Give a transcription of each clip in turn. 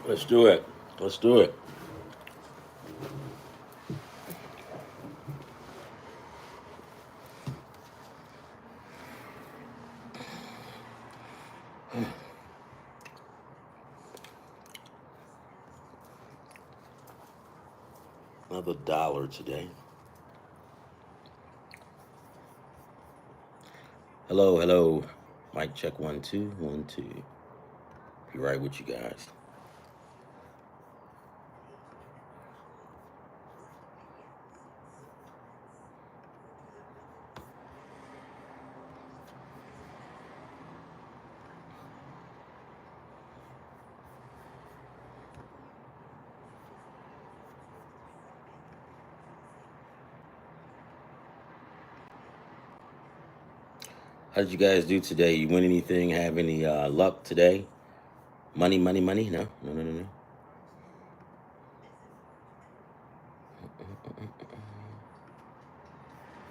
Let's do it. Let's do it. Another dollar today. Hello, hello. Mic check 1 2 1 2. Be right with you guys. How did you guys do today? You win anything? Have any luck today? Money, money, money? No, no, no, no, no.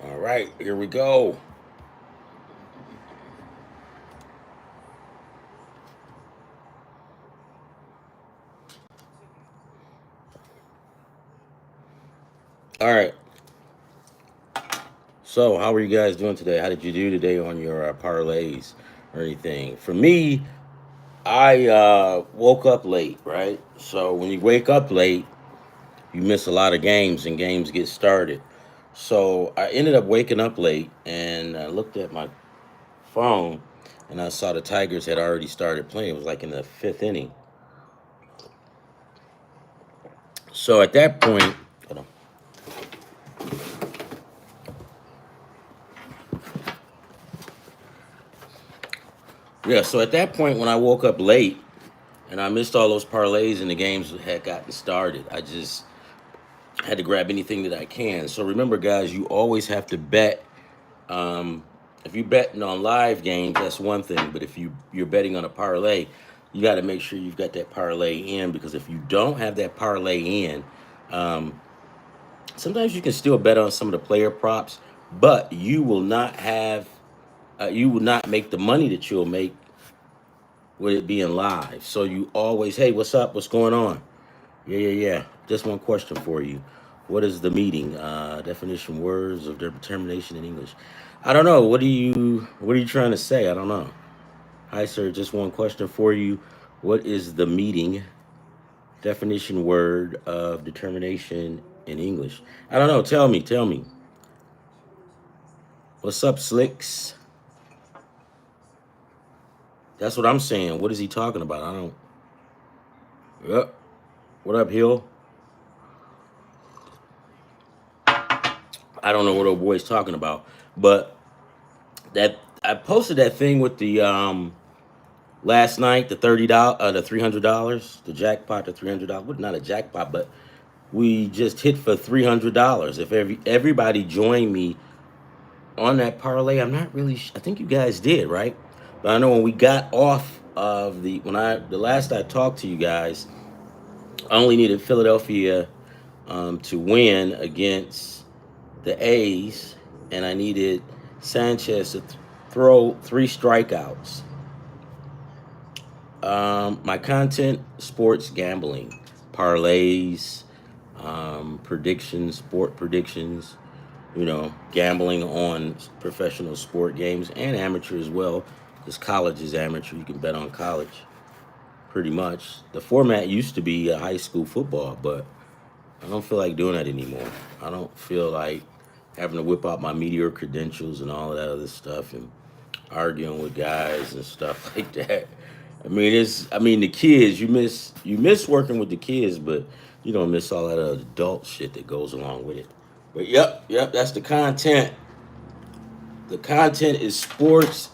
All right, here we go. All right. So, how are you guys doing today? How did you do today on your parlays or anything? For me, I woke up late, right? So when you wake up late, you miss a lot of games and games get started. So I ended up waking up late and I looked at my phone and I saw the Tigers had already started playing. It was like in the fifth inning. So at that point, hold on. Yeah, so at that point when I woke up late and I missed all those parlays and the games had gotten started, I just had to grab anything that I can. So remember, guys, you always have to bet. Um, if you're betting on live games, that's one thing. But if you're betting on a parlay, you got to make sure you've got that parlay in, because if you don't have that parlay in, um, sometimes you can still bet on some of the player props, but you will not make the money that you'll make with it being live. So you always, hey, what's up? What's going on? Yeah, yeah, yeah. Just one question for you. What is the meaning? Definition, words of determination in English. I don't know. What are you trying to say? I don't know. Hi, sir. Just one question for you. What is the meaning? Definition, word of determination in English. I don't know. Tell me. Tell me. What's up, Slicks? That's what I'm saying. What is he talking about? I don't. Yep. What up, Hill? I don't know what old boy's talking about, but that I posted that thing with the last night, the $30, the $300, the jackpot, the $300. Well, not a jackpot, but we just hit for $300. If everybody joined me on that parlay, I'm not really. I think you guys did, right? But I know when we got off of the last I talked to you guys, I only needed Philadelphia to win against the A's, and I needed Sanchez to throw three strikeouts. My content: sports gambling, parlays, predictions, sport predictions. Gambling on professional sport games and amateur as well, because college is amateur. You can bet on college pretty much. The format used to be high school football, but I don't feel like doing that anymore. I don't feel like having to whip out my meteor credentials and all of that other stuff and arguing with guys and stuff like that. I mean the kids, you miss working with the kids, but you don't miss all that other adult shit that goes along with it. But yep, yep, that's the content. The content is sports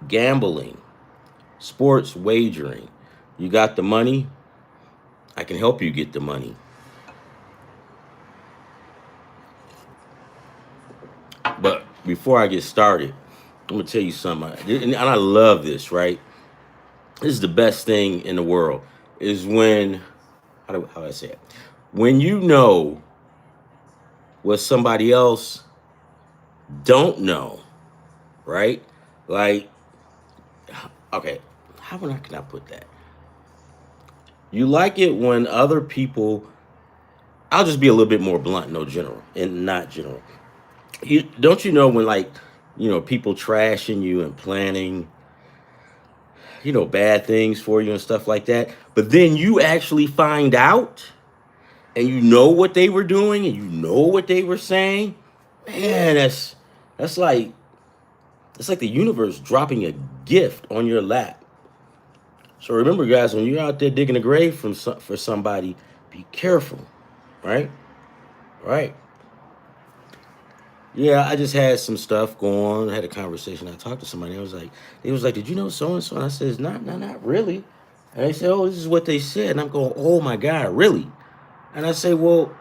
gambling, sports wagering. You got the money, I can help you get the money. But before I get started, I'm gonna tell you something, and I love this. Right, this is the best thing in the world. Is when how do I say it? When you know what somebody else don't know, right? Like, okay, how can I put that? You like it when other people. I'll just be a little bit more blunt, no general, and not general. You don't you know when like people trashing you and planning bad things for you and stuff like that, but then you actually find out and you know what they were doing and you know what they were saying. Man, that's like it's like the universe dropping a gift on your lap. So remember, guys, when you're out there digging a grave for somebody, be careful, right? Right. Yeah, I just had some stuff going on. I had a conversation. I talked to somebody. They was like, did you know so and so? And I says, not really. And they said, oh, this is what they said. And I'm going, oh my God, really? And I say, well,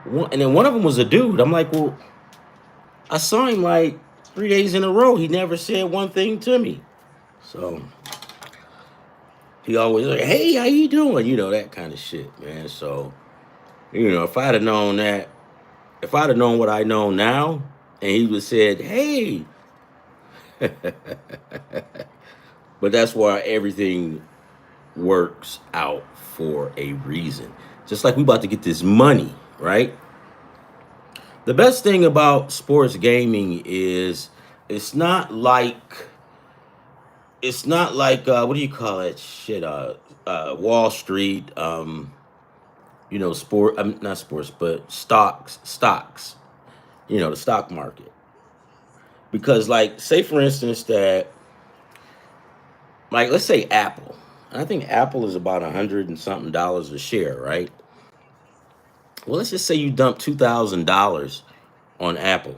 and then one of them was a dude. I'm like, well, I saw him like 3 days in a row. He never said one thing to me. So he always like, hey, how you doing? That kind of shit, man. So, if I'd have known that, if I'd have known what I know now, and he would have said, hey, but that's why everything works out for a reason. Just like we about to get this money, right? The best thing about sports gaming is it's not like what do you call it? Shit, Wall Street, sport. Not sports, but stocks. The stock market. Because, like, say for instance that, like, let's say Apple. I think Apple is about $100 and something a share, right? Well, let's just say you dump $2,000 on Apple.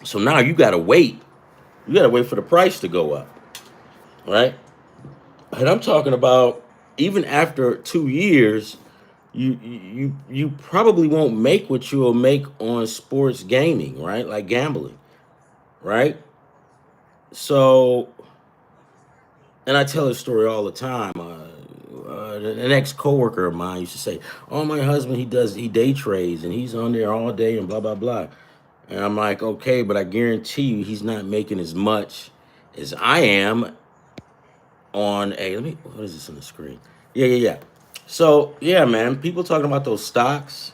So now you gotta wait. You gotta wait for the price to go up, right? And I'm talking about even after 2 years, you probably won't make what you'll make on sports gaming, right? Like gambling, right? So, and I tell this story all the time. An ex coworker of mine used to say, "Oh, my husband, he day trades and he's on there all day and blah blah blah." And I'm like, "Okay, but I guarantee you, he's not making as much as I am on a." Let me. What is this on the screen? Yeah, yeah, yeah. So yeah, man, people talking about those stocks.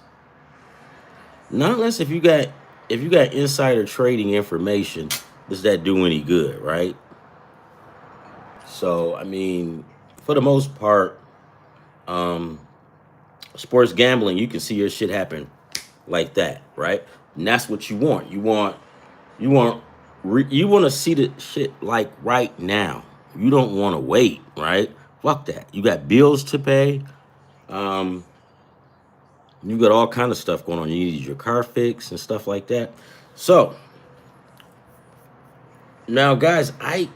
Not unless if you got insider trading information, does that do any good, right? So I mean, for the most part, um, sports gambling, you can see your shit happen like that, right? And that's what you want. You want to see the shit like right now. You don't want to wait, right? Fuck that. You got bills to pay. Um, you got all kind of stuff going on. You need your car fixed and stuff like that. So now, guys, I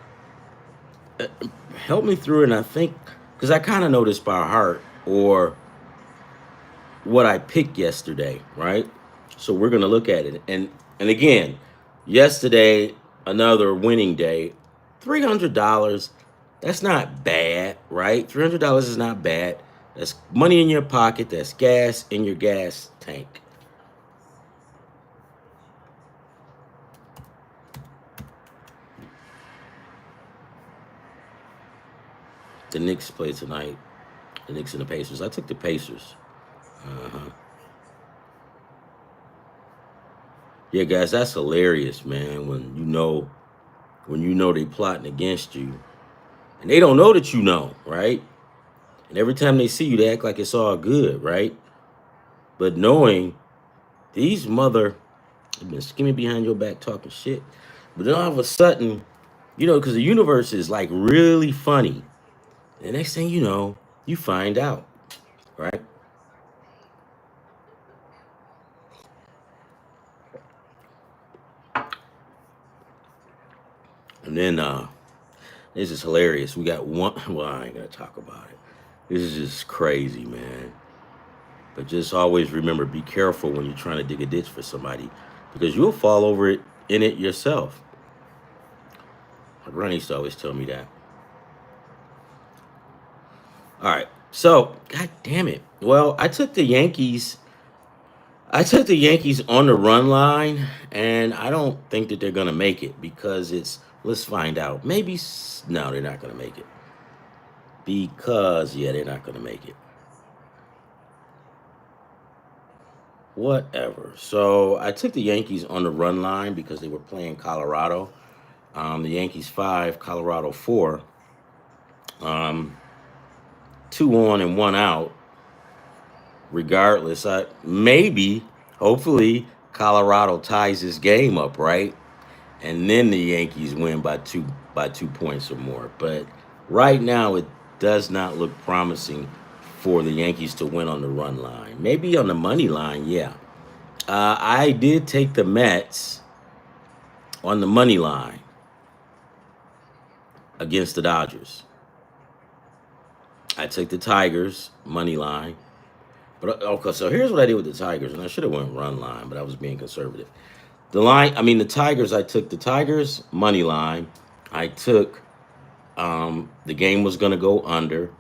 help me through, it, and I think because I kind of know this by heart or what I picked yesterday, right? So we're gonna look at it, and again, yesterday another winning day, $300. That's not bad, right? $300 is not bad. That's money in your pocket. That's gas in your gas tank. The Knicks play tonight. The Knicks and the Pacers. I took the Pacers. Uh-huh. Yeah, guys, that's hilarious, man. When you know they plotting against you, and they don't know that you know, right? And every time they see you, they act like it's all good, right? But knowing these mother have been skimming behind your back talking shit, but then all of a sudden, because the universe is like really funny. The next thing you know, you find out, right? And then this is hilarious. We got one. Well, I ain't gonna talk about it. This is just crazy, man. But just always remember, be careful when you're trying to dig a ditch for somebody, because you'll fall over it in it yourself. My granny used to always tell me that. All right. So, god damn it. Well, I took the Yankees on the run line, and I don't think that they're gonna make it because it's. Let's find out. Maybe no, they're not gonna make it. because, yeah, they're not going to make it. Whatever. So I took the Yankees on the run line because they were playing Colorado. The Yankees 5, Colorado 4. Um, 2 on and 1 out. Regardless, hopefully, Colorado ties this game up, right? And then the Yankees win by 2 points or more. But right now, it does not look promising for the Yankees to win on the run line. Maybe on the money line, yeah. I did take the Mets on the money line against the Dodgers. I took the Tigers money line. But okay, so here's what I did with the Tigers, and I should have went run line, but I was being conservative. The Tigers. I took the Tigers money line. I took the game was going to go under,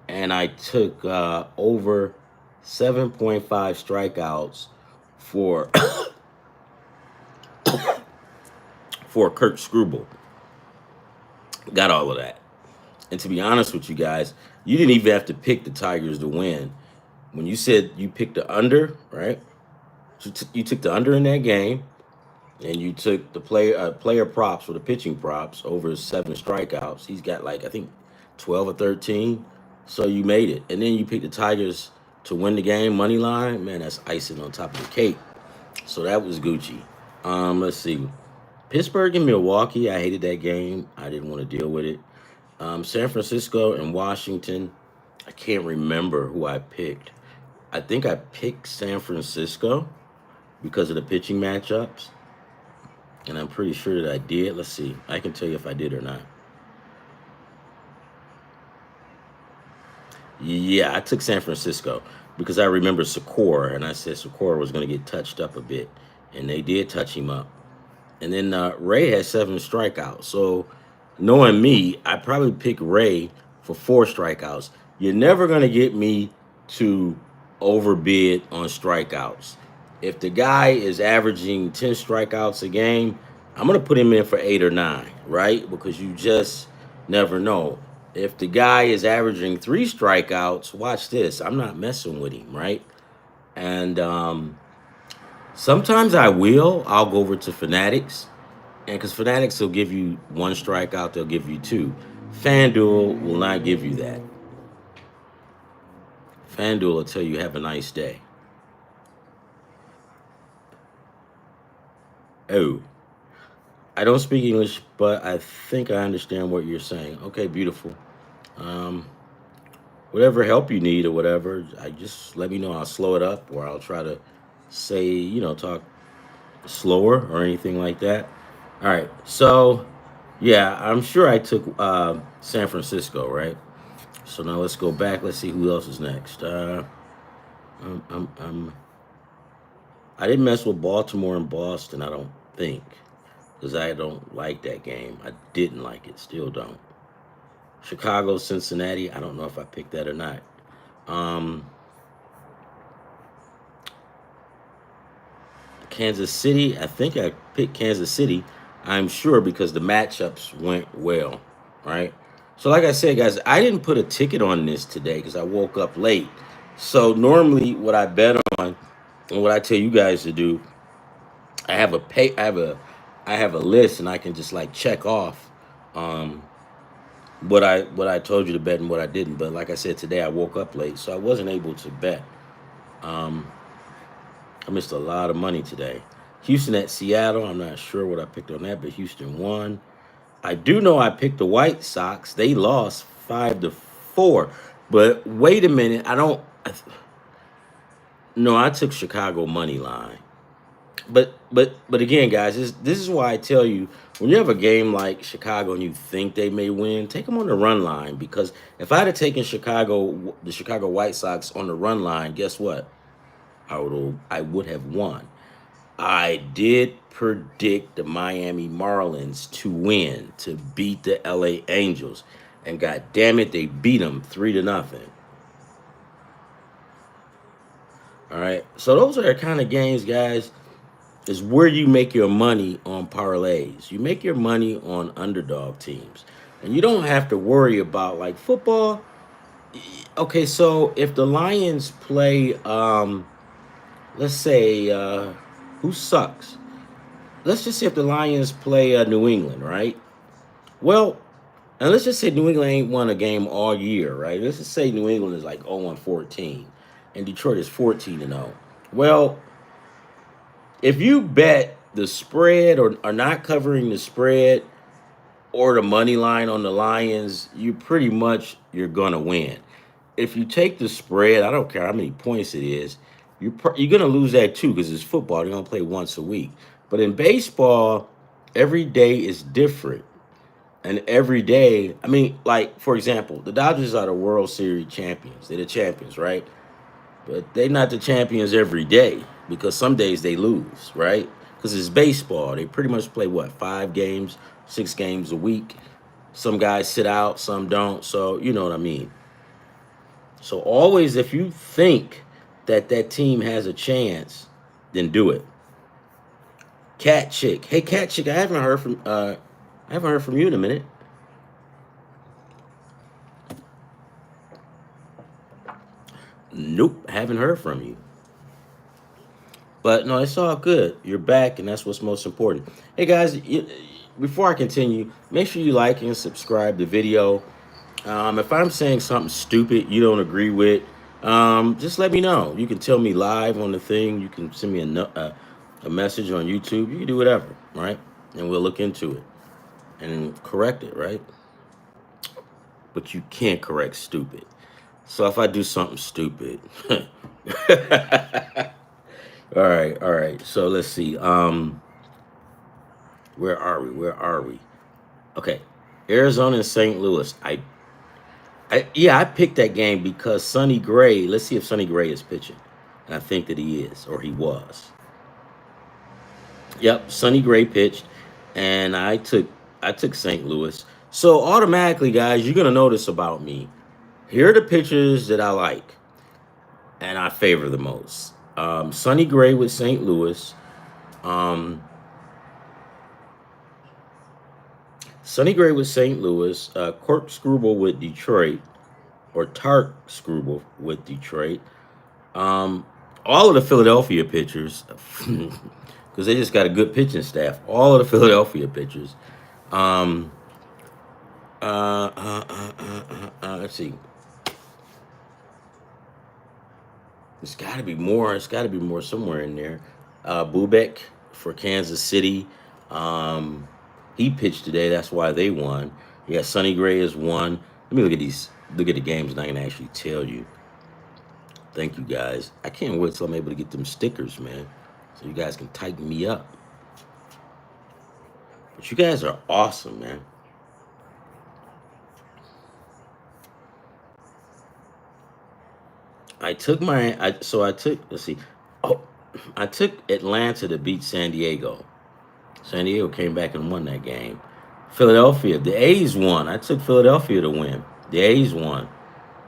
and I took over 7.5 strikeouts for for Kurt Struble. Got all of that. And to be honest with you guys, you didn't even have to pick the Tigers to win. When you said you picked the under, right? You took the under in that game, and you took the player props for the pitching props over 7 strikeouts. He's got like I think 12 or 13. So you made it, and then you picked the Tigers to win the game money line. Man, that's icing on top of the cake. So that was Gucci. Let's see, Pittsburgh and Milwaukee. I hated that game. I didn't want to deal with it. San Francisco and Washington. I can't remember who I picked. I think I picked San Francisco because of the pitching matchups. And I'm pretty sure that I did. Let's see. I can tell you if I did or not. Yeah, I took San Francisco because I remember Secor, and I said Secor was going to get touched up a bit. And they did touch him up. And then Ray had 7 strikeouts. So knowing me, I probably pick Ray for 4 strikeouts. You're never going to get me to overbid on strikeouts. If the guy is averaging 10 strikeouts a game, I'm going to put him in for 8 or 9, right? Because you just never know. If the guy is averaging 3 strikeouts, watch this. I'm not messing with him, right? And sometimes I'll go over to Fanatics. And because Fanatics will give you 1 strikeout, they'll give you 2. FanDuel will not give you that. FanDuel will tell you have a nice day. Oh, I don't speak English, but I think I understand what you're saying. Okay, beautiful. Um, Whatever help you need or whatever, I just let me know. I'll slow it up, or I'll try to say, talk slower or anything like that. All right, so yeah, I'm sure I took San Francisco, right? So now let's go back. Let's see who else is next. Um, um, um, I didn't mess with Baltimore and Boston. I don't think because I don't like that game. I didn't like it. Still don't. Chicago, Cincinnati. I don't know if I picked that or not. Um, Kansas City. I think I picked Kansas City. I'm sure because the matchups went well, right? So, like I said, guys, I didn't put a ticket on this today because I woke up late. So normally, what I bet on and what I tell you guys to do, I have a pay, I have a list, and I can just like check off um, what I told you to bet and what I didn't. But like I said, today I woke up late, so I wasn't able to bet. Um, I missed a lot of money today. Houston at Seattle. I'm not sure what I picked on that, but Houston won. I do know I picked the White Sox. They lost 5-4. But wait a minute. No, I took Chicago money line. But again, guys, this is why I tell you when you have a game like Chicago and you think they may win, take them on the run line because if I'd have taken the Chicago White Sox on the run line, guess what? I would have won. I did predict the Miami Marlins to win, to beat the LA Angels. And god damn it, they beat them 3-0. All right. So those are the kind of games, guys, is where you make your money on parlays. You make your money on underdog teams. And you don't have to worry about like football. Okay, so if the Lions play, let's say, who sucks? Let's just say if the Lions play New England, right? Well, and let's just say New England ain't won a game all year, right? Let's just say New England is like 0-14 and Detroit is 14-0. Well, if you bet the spread or are not covering the spread or the money line on the Lions, you pretty much you're gonna win. If you take the spread, I don't care how many points it is, you're gonna lose that too because it's football. They're gonna play once a week. But in baseball, every day is different. And every day, I mean, like for example, the Dodgers are the World Series champions. They're the champions, right? But they're not the champions every day because some days they lose, right? Because it's baseball. They pretty much play what, 5 games, 6 games a week. Some guys sit out, some don't. So you know what I mean. So always, if you think that that team has a chance, then do it. Cat Chick, hey Cat Chick, I haven't heard from you in a minute. Nope, haven't heard from you. But no, it's all good. You're back, and that's what's most important. Hey guys, before I continue, make sure you like and subscribe the video. If I'm saying something stupid you don't agree with, just let me know. You can tell me live on the thing. You can send me a message on YouTube. You can do whatever, right? And we'll look into it and correct it, right? But you can't correct stupid. So if I do something stupid, all right, all right. So let's see. Where are we? Where are we? Okay, Arizona and St. Louis. Yeah, I picked that game because Sonny Gray. Let's see if Sonny Gray is pitching, and I think that he is, or he was. Yep, Sonny Gray pitched, and I took St. Louis. So automatically, guys, you're gonna notice about me. Here are the pitchers that I like and I favor the most. Sonny Gray with St. Louis. Um, Sonny Gray with St. Louis. Cork Scrubble with Detroit, or Tark Scrubble with Detroit. Um, all of the Philadelphia pitchers, because they just got a good pitching staff. All of the Philadelphia pitchers. Um, let's see. It's got to be more. It's got to be more somewhere in there. Bubek for Kansas City. Um, he pitched today. That's why they won. Yeah, Sonny Gray has won. Let me look at these. Look at the games, and I can actually tell you. Thank you guys. I can't wait till I'm able to get them stickers, man, so you guys can tighten me up. But you guys are awesome, man. I took, let's see. Oh, I took Atlanta to beat San Diego. San Diego came back and won that game. Philadelphia, the A's won. I took Philadelphia to win. The A's won.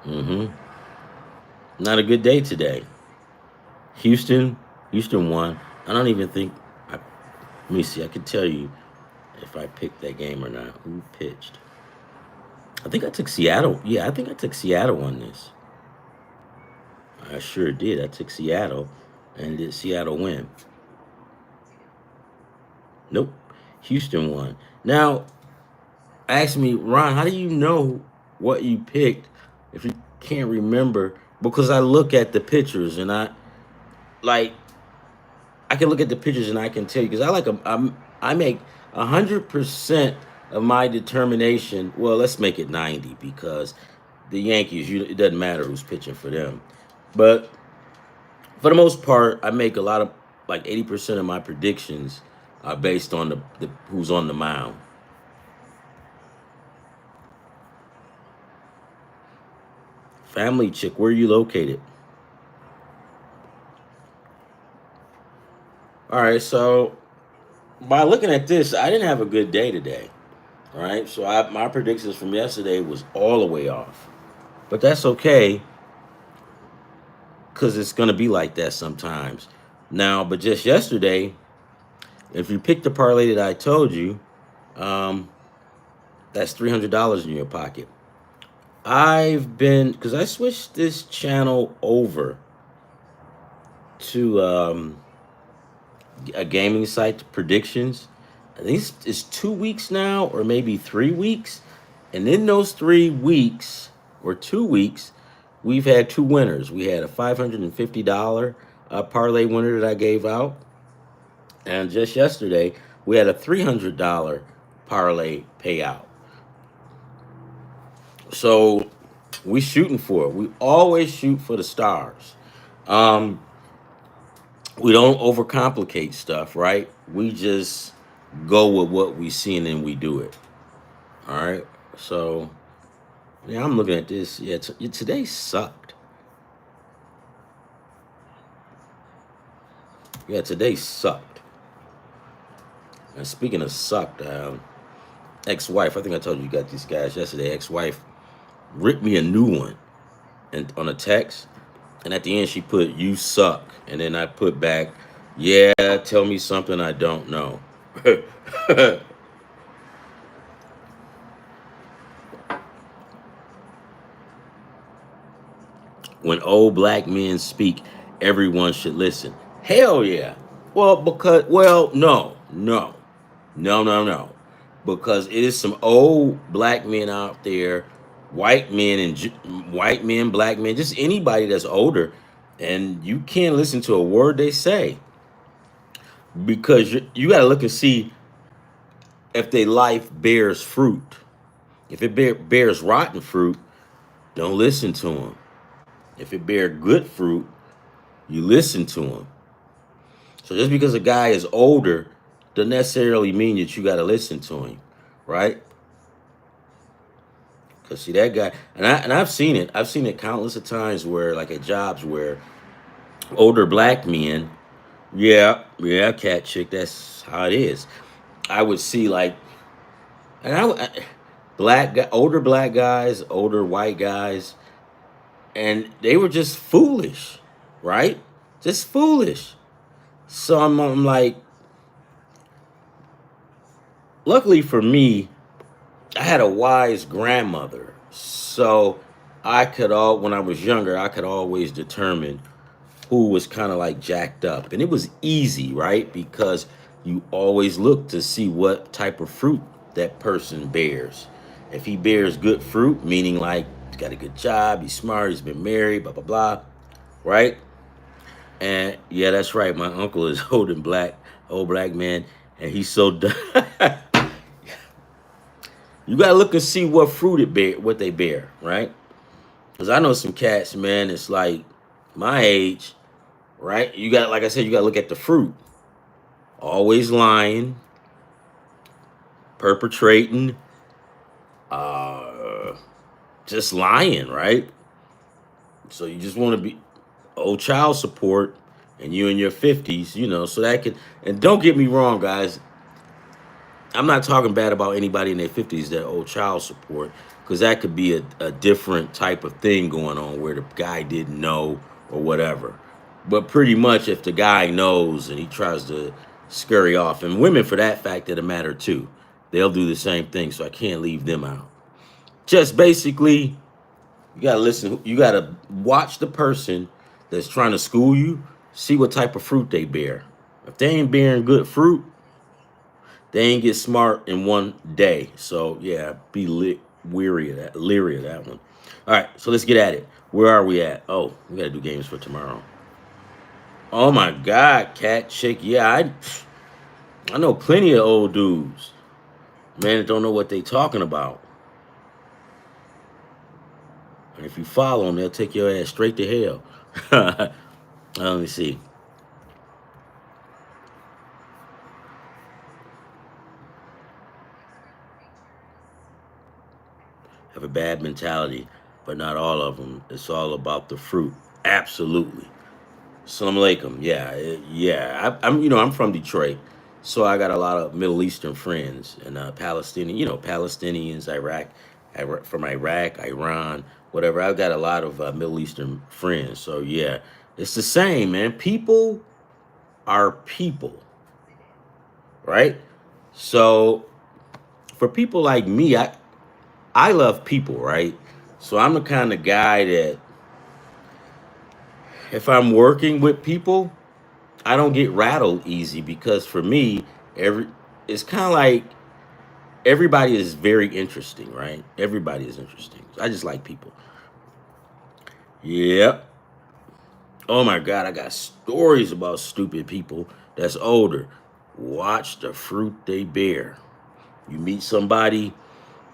hmm Not a good day today. Houston, Houston won. I don't even think. Let me see. I can tell you if I picked that game or not. Who pitched? I think I took Seattle. Yeah, I think I took Seattle on this. I sure did. I took Seattle, and did Seattle win? Nope. Houston won. Now, ask me, Ron, how do you know what you picked if you can't remember? Because I look at the pictures and like I can look at the pictures and I can tell you because I make 100% of my determination. Well, let's make it 90 because the Yankees, it doesn't matter who's pitching for them. But for the most part, I make a lot of like 80% of my predictions are based on the who's on the mound. Family Chick, where are you located? All right, so by looking at this, I didn't have a good day today. All right, so my predictions from yesterday was all the way off, but that's okay because it's gonna be like that sometimes. Now, but just yesterday, if you pick the parlay that I told you, um, That's $300 in your pocket. Because I switched this channel over to a gaming site, predictions. I think it's 2 weeks now, or maybe 3 weeks. And in those 3 weeks or 2 weeks, we've had two winners. We had a $550 parlay winner that I gave out, and just yesterday we had a $300 parlay payout. So we shooting for it. We always shoot for the stars. Um, we don't overcomplicate stuff, right? We just go with what we see and then we do it. All right. So yeah, I'm looking at this. Yeah, today sucked. Yeah, today sucked. And speaking of sucked, ex-wife. I think I told you got these guys yesterday. Ex-wife ripped me a new one and on a text, and at the end she put "you suck," and then I put back, "Yeah, tell me something I don't know." When old black men speak, everyone should listen. Hell yeah. No. Because it is some old black men out there, white men white men, black men, just anybody that's older, and you can't listen to a word they say because you got to look and see if their life bears fruit. If it bears rotten fruit, don't listen to them. If it bear good fruit, you listen to them. So just because a guy is older doesn't necessarily mean that you got to listen to him, right? Because see that guy, and I've seen it. I've seen it countless of times where, like at jobs where older black men, yeah, cat chick, that's how it is. I would see like, and older black guys, older white guys, and they were just foolish, right? Just foolish. So I'm like, luckily for me, I had a wise grandmother. So when I was younger, I could always determine who was kind of like jacked up. And it was easy, right? Because you always look to see what type of fruit that person bears. If he bears good fruit, meaning like he's got a good job, he's smart, he's been married, blah, blah, blah, right? And yeah, that's right. My uncle is old black man, and he's so done. You gotta look and see what fruit what they bear, right? Because I know some cats, man. It's like my age, right? You got, like I said, you gotta look at the fruit. Always lying, perpetrating, uh, just lying, right? So you just want to be old child support, and you in your 50s, so that can. And don't get me wrong, guys. I'm not talking bad about anybody in their 50s that old child support, because that could be a different type of thing going on where the guy didn't know or whatever. But pretty much if the guy knows and he tries to scurry off, and women for that fact of the matter too, they'll do the same thing, so I can't leave them out. Just basically, you gotta listen, you gotta watch the person that's trying to school you, see what type of fruit they bear. If they ain't bearing good fruit, they ain't get smart in one day. So yeah, be leery of that one. All right, so let's get at it. Where are we at? Oh, we gotta do games for tomorrow. Oh my God, cat chick. Yeah, I know plenty of old dudes, man, that don't know what they talking about. And if you follow them, they'll take your ass straight to hell. Let me see. Have a bad mentality, but not all of them. It's all about the fruit. Absolutely. Salam alaikum. Yeah, yeah. I'm from Detroit, so I got a lot of Middle Eastern friends and Palestinian. Palestinians, from Iraq, Iran, whatever. I've got a lot of Middle Eastern friends. So yeah, it's the same, man. People are people, right? So for people like me, I love people, right? So I'm the kind of guy that if I'm working with people, I don't get rattled easy because for me, every it's kind of like everybody is very interesting, right? Everybody is interesting. I just like people. Yep. Oh my God, I got stories about stupid people that's older. Watch the fruit they bear. You meet somebody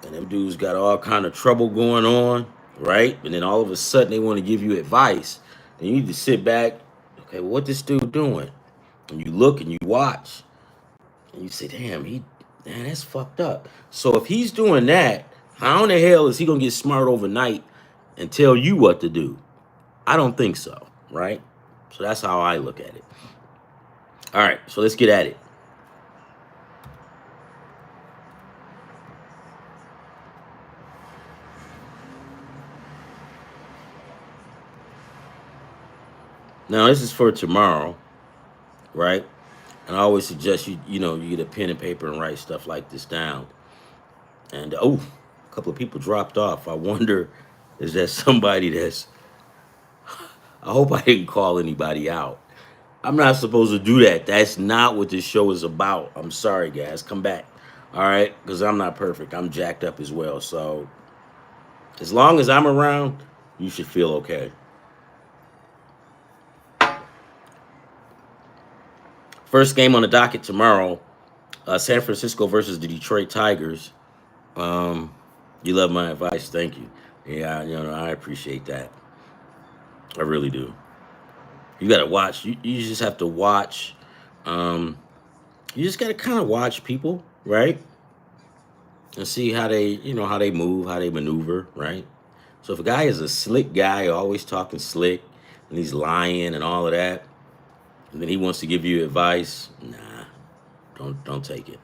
and them dudes got all kind of trouble going on, right? And then all of a sudden they want to give you advice. And you need to sit back, okay, well, what this dude doing? And you look and you watch and you say, damn, man, that's fucked up. So if he's doing that, how in the hell is he gonna get smart overnight and tell you what to do? I don't think so, right? So that's how I look at it. All right, so let's get at it. Now this is for tomorrow, right? And I always suggest you get a pen and paper and write stuff like this down. And a couple of people dropped off. I wonder, is that somebody that's? I hope I didn't call anybody out. I'm not supposed to do that. That's not what this show is about. I'm sorry, guys. Come back. All right, because I'm not perfect. I'm jacked up as well. So as long as I'm around, you should feel okay. First game on the docket tomorrow, San Francisco versus the Detroit Tigers. Um, you love my advice. Thank you. Yeah, I appreciate that. I really do. You got to watch. You just have to watch. Um, you just got to kind of watch people, right? And see how they move, how they maneuver, right? So if a guy is a slick guy, always talking slick, and he's lying and all of that, and then he wants to give you advice, nah, don't take it.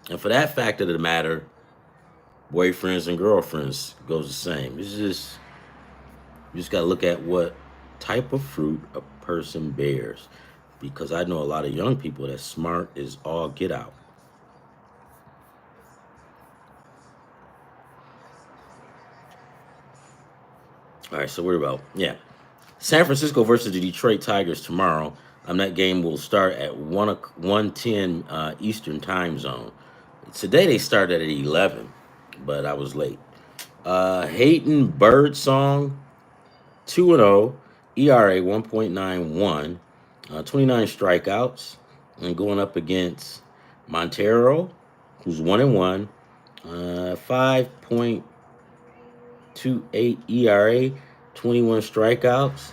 And for that fact of the matter, boyfriends and girlfriends goes the same. It's just you just got to look at what type of fruit a person bears, because I know a lot of young people that's smart as all get out. All right, so we're about San Francisco versus the Detroit Tigers tomorrow. That game will start at 1:10 Eastern time zone. Today they started at 11, but I was late. Hayden Birdsong 2-0, ERA 1.91, 29 strikeouts, and going up against Montero, who's 1-1, 5.28 ERA, 21 strikeouts.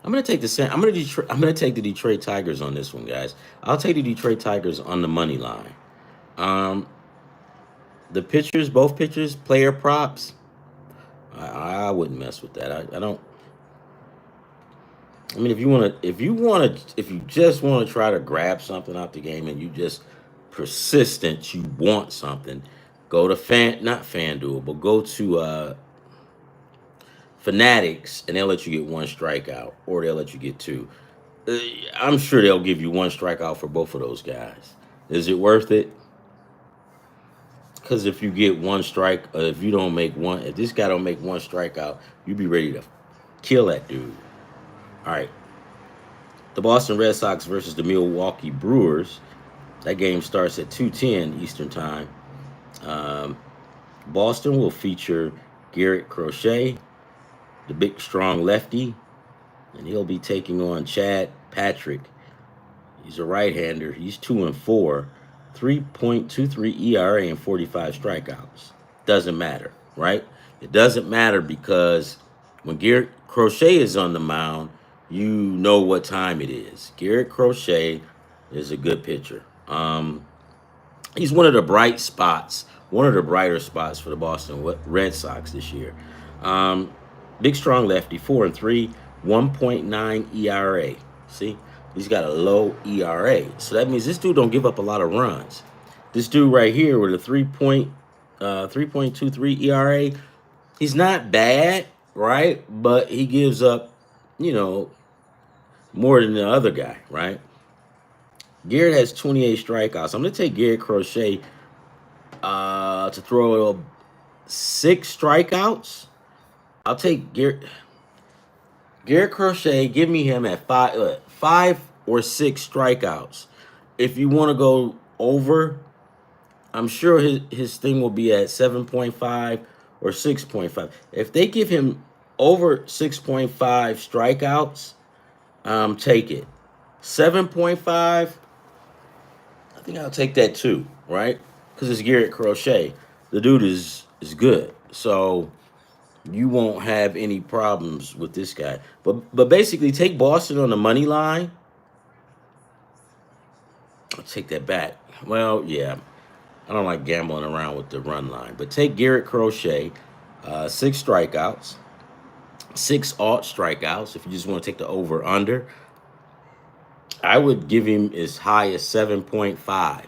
I'm gonna take the Detroit Tigers on this one, guys. I'll take the Detroit Tigers on the money line. Um, the pitchers, both pitchers, player props. I wouldn't mess with that. I don't. I mean, if you just want to try to grab something out the game and you just persistent, you want something, go to not FanDuel, but go to Fanatics, and they'll let you get one strikeout, or they'll let you get two. Uh, I'm sure they'll give you one strikeout for both of those guys. Is it worth it? Because if you get one strike, if you don't make one, if this guy don't make one strikeout, you be ready to kill that dude. All right. The Boston Red Sox versus the Milwaukee Brewers. That game starts at 2:10 Eastern Time. Um, Boston will feature Garrett Crochet, the big strong lefty, and he'll be taking on Chad Patrick. He's a right-hander. He's 2-4, 3.23 ERA and 45 strikeouts. Doesn't matter, right? It doesn't matter because when Garrett Crochet is on the mound, you know what time it is. Garrett Crochet is a good pitcher. He's one of the one of the brighter spots for the Boston Red Sox this year. Um, Big strong lefty, 4-3, 1.9 ERA. See, he's got a low ERA, so that means this dude don't give up a lot of runs. This dude right here with a 3.23 ERA, he's not bad, right? But he gives up, you know, more than the other guy, right? Garrett has 28 strikeouts. I'm going to take Garrett Crochet to throw 6 strikeouts. I'll take Garrett Crochet. Give me him at 5 or 6 strikeouts. If you want to go over, I'm sure his thing will be at 7.5 or 6.5. If they give him over 6.5 strikeouts, take it. 7.5, I think I'll take that too, right? Because it's Garrett Crochet. The dude is good. So you won't have any problems with this guy. But basically take Boston on the money line. I'll take that back. Well, yeah. I don't like gambling around with the run line. But take Garrett Crochet, 6 strikeouts, 6 alt strikeouts. If you just want to take the over under, I would give him as high as 7.5.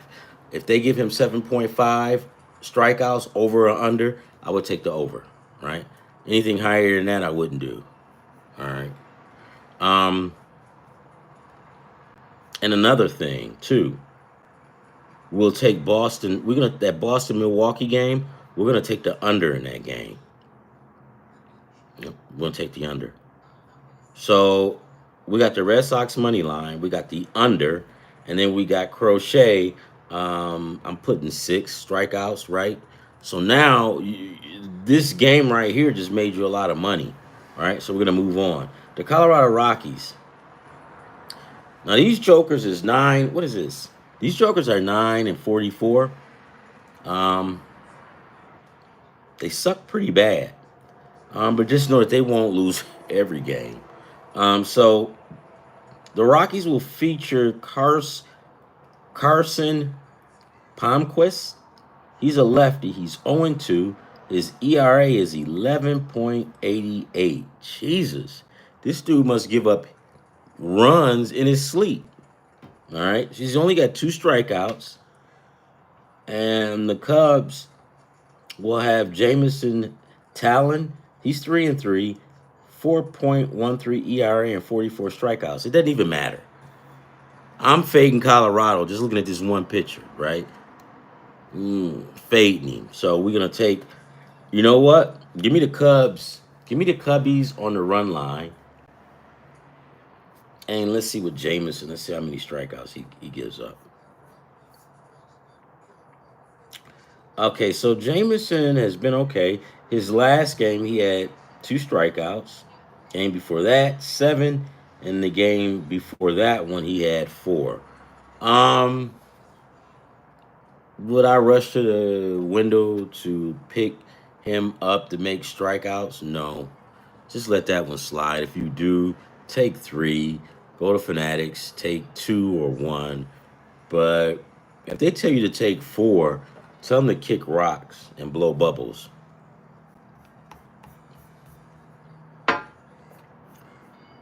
If they give him 7.5 strikeouts over or under, I would take the over, right? Anything higher than that, I wouldn't do. All right. Um, and another thing too, we'll take Boston. That Boston Milwaukee game. We're gonna take the under in that game. Yep, we're gonna take the under. So we got the Red Sox money line. We got the under, and then we got Crochet. I'm putting 6 strikeouts, right? So now this game right here just made you a lot of money. All right, so we're gonna move on. The Colorado Rockies. Now these jokers is 9. What is this? These jokers are 9-44. Um, they suck pretty bad. But just know that they won't lose every game. So the Rockies will feature Carson Palmquist. He's a lefty. He's 0-2. His ERA is 11.88. Jesus. This dude must give up runs in his sleep. All right. He's only got 2 strikeouts. And the Cubs will have Jamison Talon. He's 3-3, 4.13 ERA and 44 strikeouts. It doesn't even matter. I'm fading Colorado just looking at this one pitcher, right? Fading him. So we're going to take, you know what? Give me the Cubs. Give me the Cubbies on the run line. And let's see what Jamison, let's see how many strikeouts he gives up. Okay, so Jamison has been okay. His last game, he had 2 strikeouts. Game before that, 7. And the game before that one, he had 4. Would I rush to the window to pick him up to make strikeouts? No. Just let that one slide. If you do, take 3. Go to Fanatics, take 2 or 1. But if they tell you to take 4, tell them to kick rocks and blow bubbles.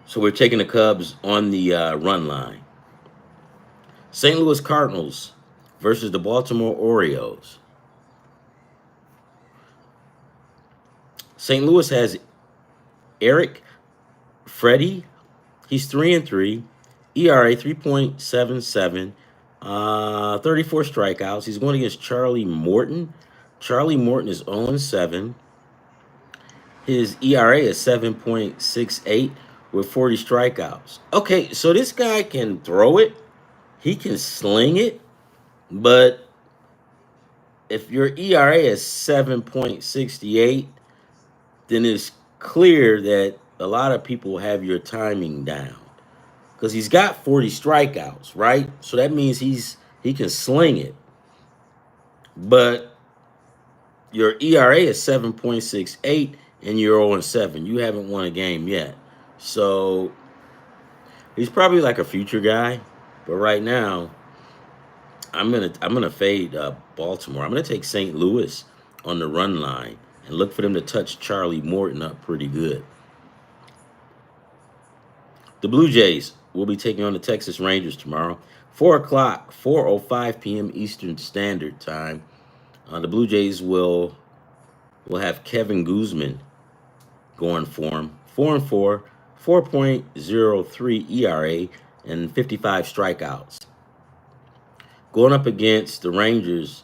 So we're taking the Cubs on the run line. St. Louis Cardinals versus the Baltimore Orioles. St. Louis has Eric Freddie. He's 3-3. ERA 3.77. 34 strikeouts. He's going against Charlie Morton. Charlie Morton is 0-7. His ERA is 7.68 with 40 strikeouts. Okay, so this guy can throw it. He can sling it. But if your ERA is 7.68, then it's clear that a lot of people have your timing down. Because he's got 40 strikeouts, right? So that means he can sling it. But your ERA is 7.68 and you're 0-7. You haven't won a game yet. So he's probably like a future guy. But right now, I'm gonna fade Baltimore. I'm gonna take St. Louis on the run line and look for them to touch Charlie Morton up pretty good. The Blue Jays will be taking on the Texas Rangers tomorrow, 4 o'clock, 4:05 p.m. Eastern Standard Time. The Blue Jays will have Kevin Guzman going for him, 4-4, 4.03 ERA and 55 strikeouts. Going up against the Rangers,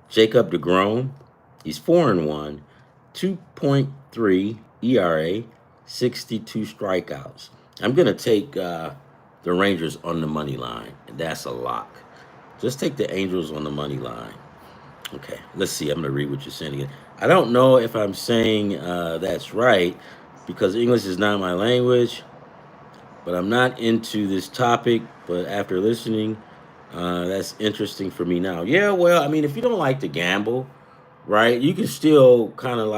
Jacob DeGrom. He's 4-1, 2.3 ERA, 62 strikeouts. I'm gonna take the Rangers on the money line, and that's a lock. Just take the Angels on the money line. Okay, let's see. I'm gonna read what you're saying again. I don't know if I'm saying that's right because English is not my language, but I'm not into this topic. But after listening, that's interesting for me now. Yeah, well, I mean, if you don't like to gamble, right, you can still kind of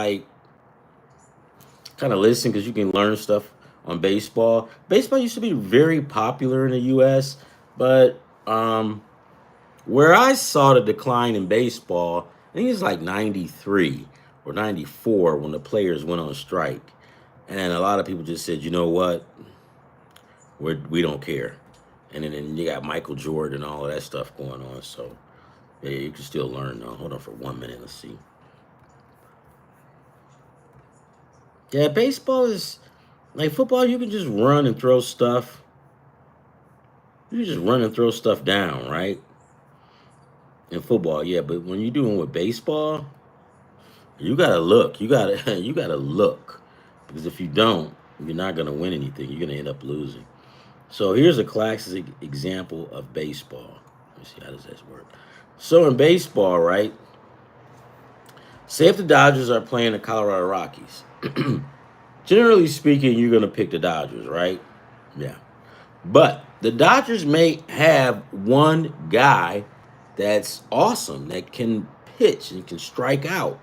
listen because you can learn stuff on baseball. Baseball used to be very popular in the U.S., but where I saw the decline in baseball, I think it's like '93 or '94 when the players went on strike, and a lot of people just said, you know what, we don't care. And then you got Michael Jordan and all of that stuff going on. So yeah, you can still learn though. Hold on for 1 minute. Let's see. Yeah, baseball is like football. You can just run and throw stuff. You can just run and throw stuff down, right? In football, yeah. But when you're doing with baseball, you gotta look. You gotta you gotta look because if you don't, you're not gonna win anything. You're gonna end up losing. So here's a classic example of baseball. Let me see how does this work. So in baseball, right? Say if the Dodgers are playing the Colorado Rockies. Generally speaking, you're gonna pick the Dodgers, right? Yeah. But the Dodgers may have one guy that's awesome that can pitch and can strike out.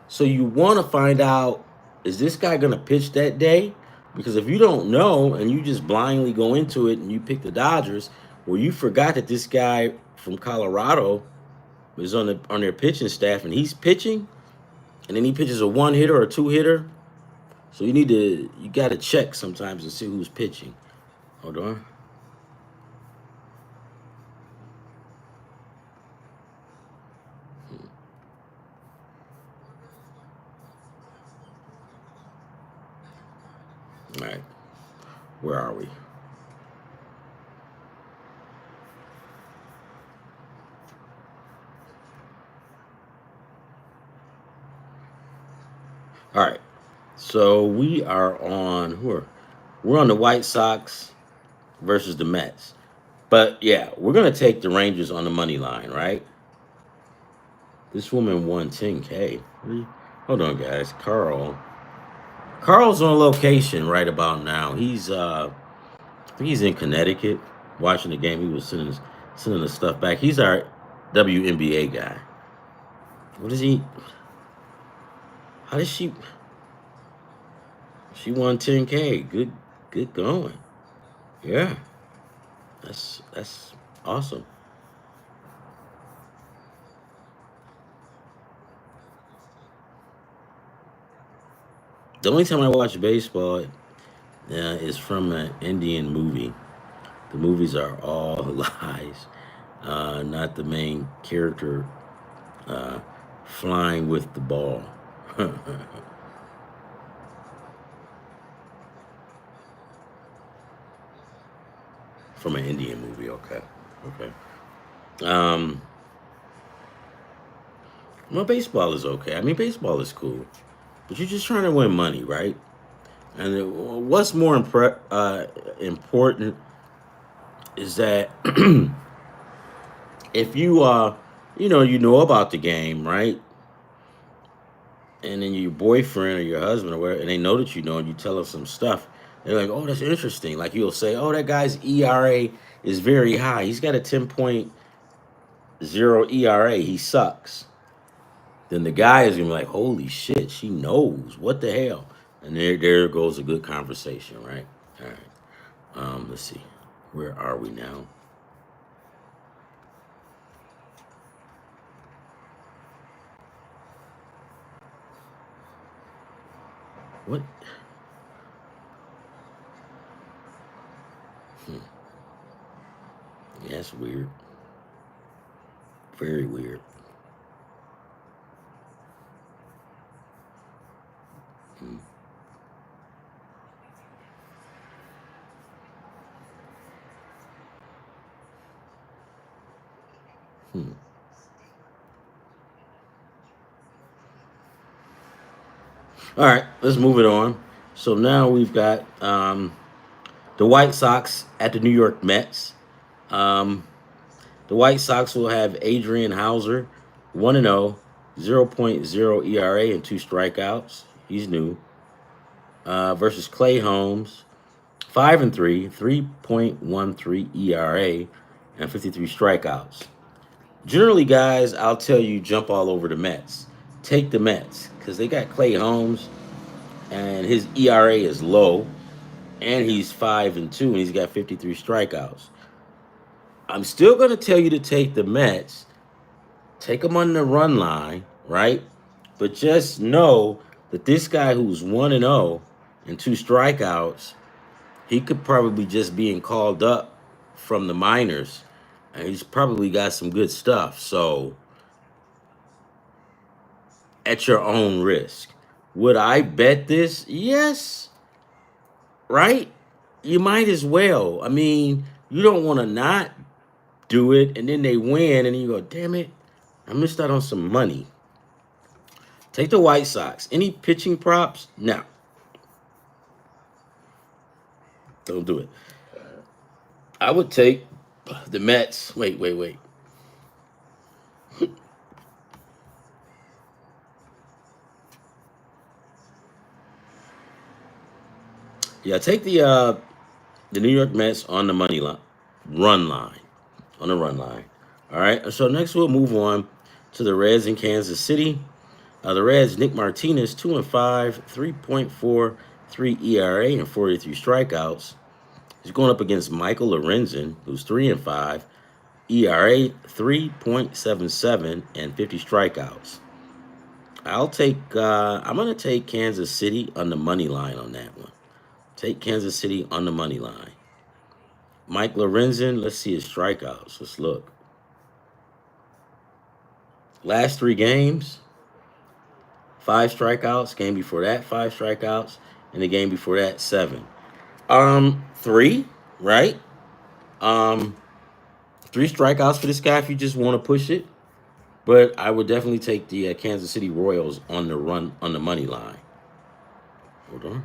So you want to find out, is this guy going to pitch that day? Because if you don't know and you just blindly go into it and you pick the Dodgers, well, you forgot that this guy from Colorado is on their pitching staff and he's pitching, and then he pitches a one hitter or a two hitter. So you got to check sometimes and see who's pitching. Hold on. All right, where are we? All right, so we are on we're on the White Sox versus the Mets. But yeah, we're gonna take the Rangers on the money line, right? This woman won 10K. Hold on, guys. Carl's on location right about now. I think he's in Connecticut watching the game. He was sending the stuff back. He's our WNBA guy. What is he? How does she won 10K? Good going. Yeah, that's awesome. The only time I watch baseball is from an Indian movie. The movies are all lies, not the main character uh, flying with the ball. From an Indian movie, okay. Okay. Um, well, baseball is okay. I mean, baseball is cool, but you're just trying to win money, right? And what's more important is that if you know about the game, right? And then your boyfriend or your husband or whatever, and they know that you know, and you tell them some stuff, they're like, "Oh, that's interesting." Like you'll say, "Oh, that guy's ERA is very high. He's got a 10.0 ERA. He sucks." Then the guy is gonna be like, "Holy shit, she knows what the hell." And there goes a good conversation, right? All right. Let's see, where are we now? What? Hmm. Yeah, that's weird. Very weird. Hmm. Hmm. All right, let's move it on. So now we've got the White Sox at the New York Mets. Um, the White Sox will have Adrian Hauser, 1-0, 0.0 ERA and two strikeouts. He's new. Versus Clay Holmes, 5-3, 3.13 ERA and 53 strikeouts. Generally, guys, I'll tell you jump all over the Mets. Take the Mets because they got Clay Holmes and his ERA is low, and he's 5-2, and he's got 53 strikeouts. I'm still going to tell you to take the Mets. Take them on the run line, right? But just know that this guy who's 1-0 and two strikeouts, he could probably just being called up from the minors, and he's probably got some good stuff. So, at your own risk, would I bet this? Yes, right? You might as well. I mean, you don't want to not do it, and then they win, and then you go, damn it, I missed out on some money. Take the White Sox. Any pitching props? No, don't do it. I would take the Mets. Wait. Yeah, take the New York Mets on the money line, run line, on the run line. All right. So next we'll move on to the Reds in Kansas City. The Reds, Nick Martinez, 2-5, 3.43 ERA and 43 strikeouts. He's going up against Michael Lorenzen, who's 3-5, ERA 3.77 and 50 strikeouts. I'm going to take Kansas City on the money line on that one. Take Kansas City on the money line. Mike Lorenzen, let's see his strikeouts. Let's look. Last three games, five strikeouts. Game before that, five strikeouts. And the game before that, seven. Three, right? Um, Three strikeouts for this guy if you just want to push it. But I would definitely take the Kansas City Royals on the run on the money line. Hold on.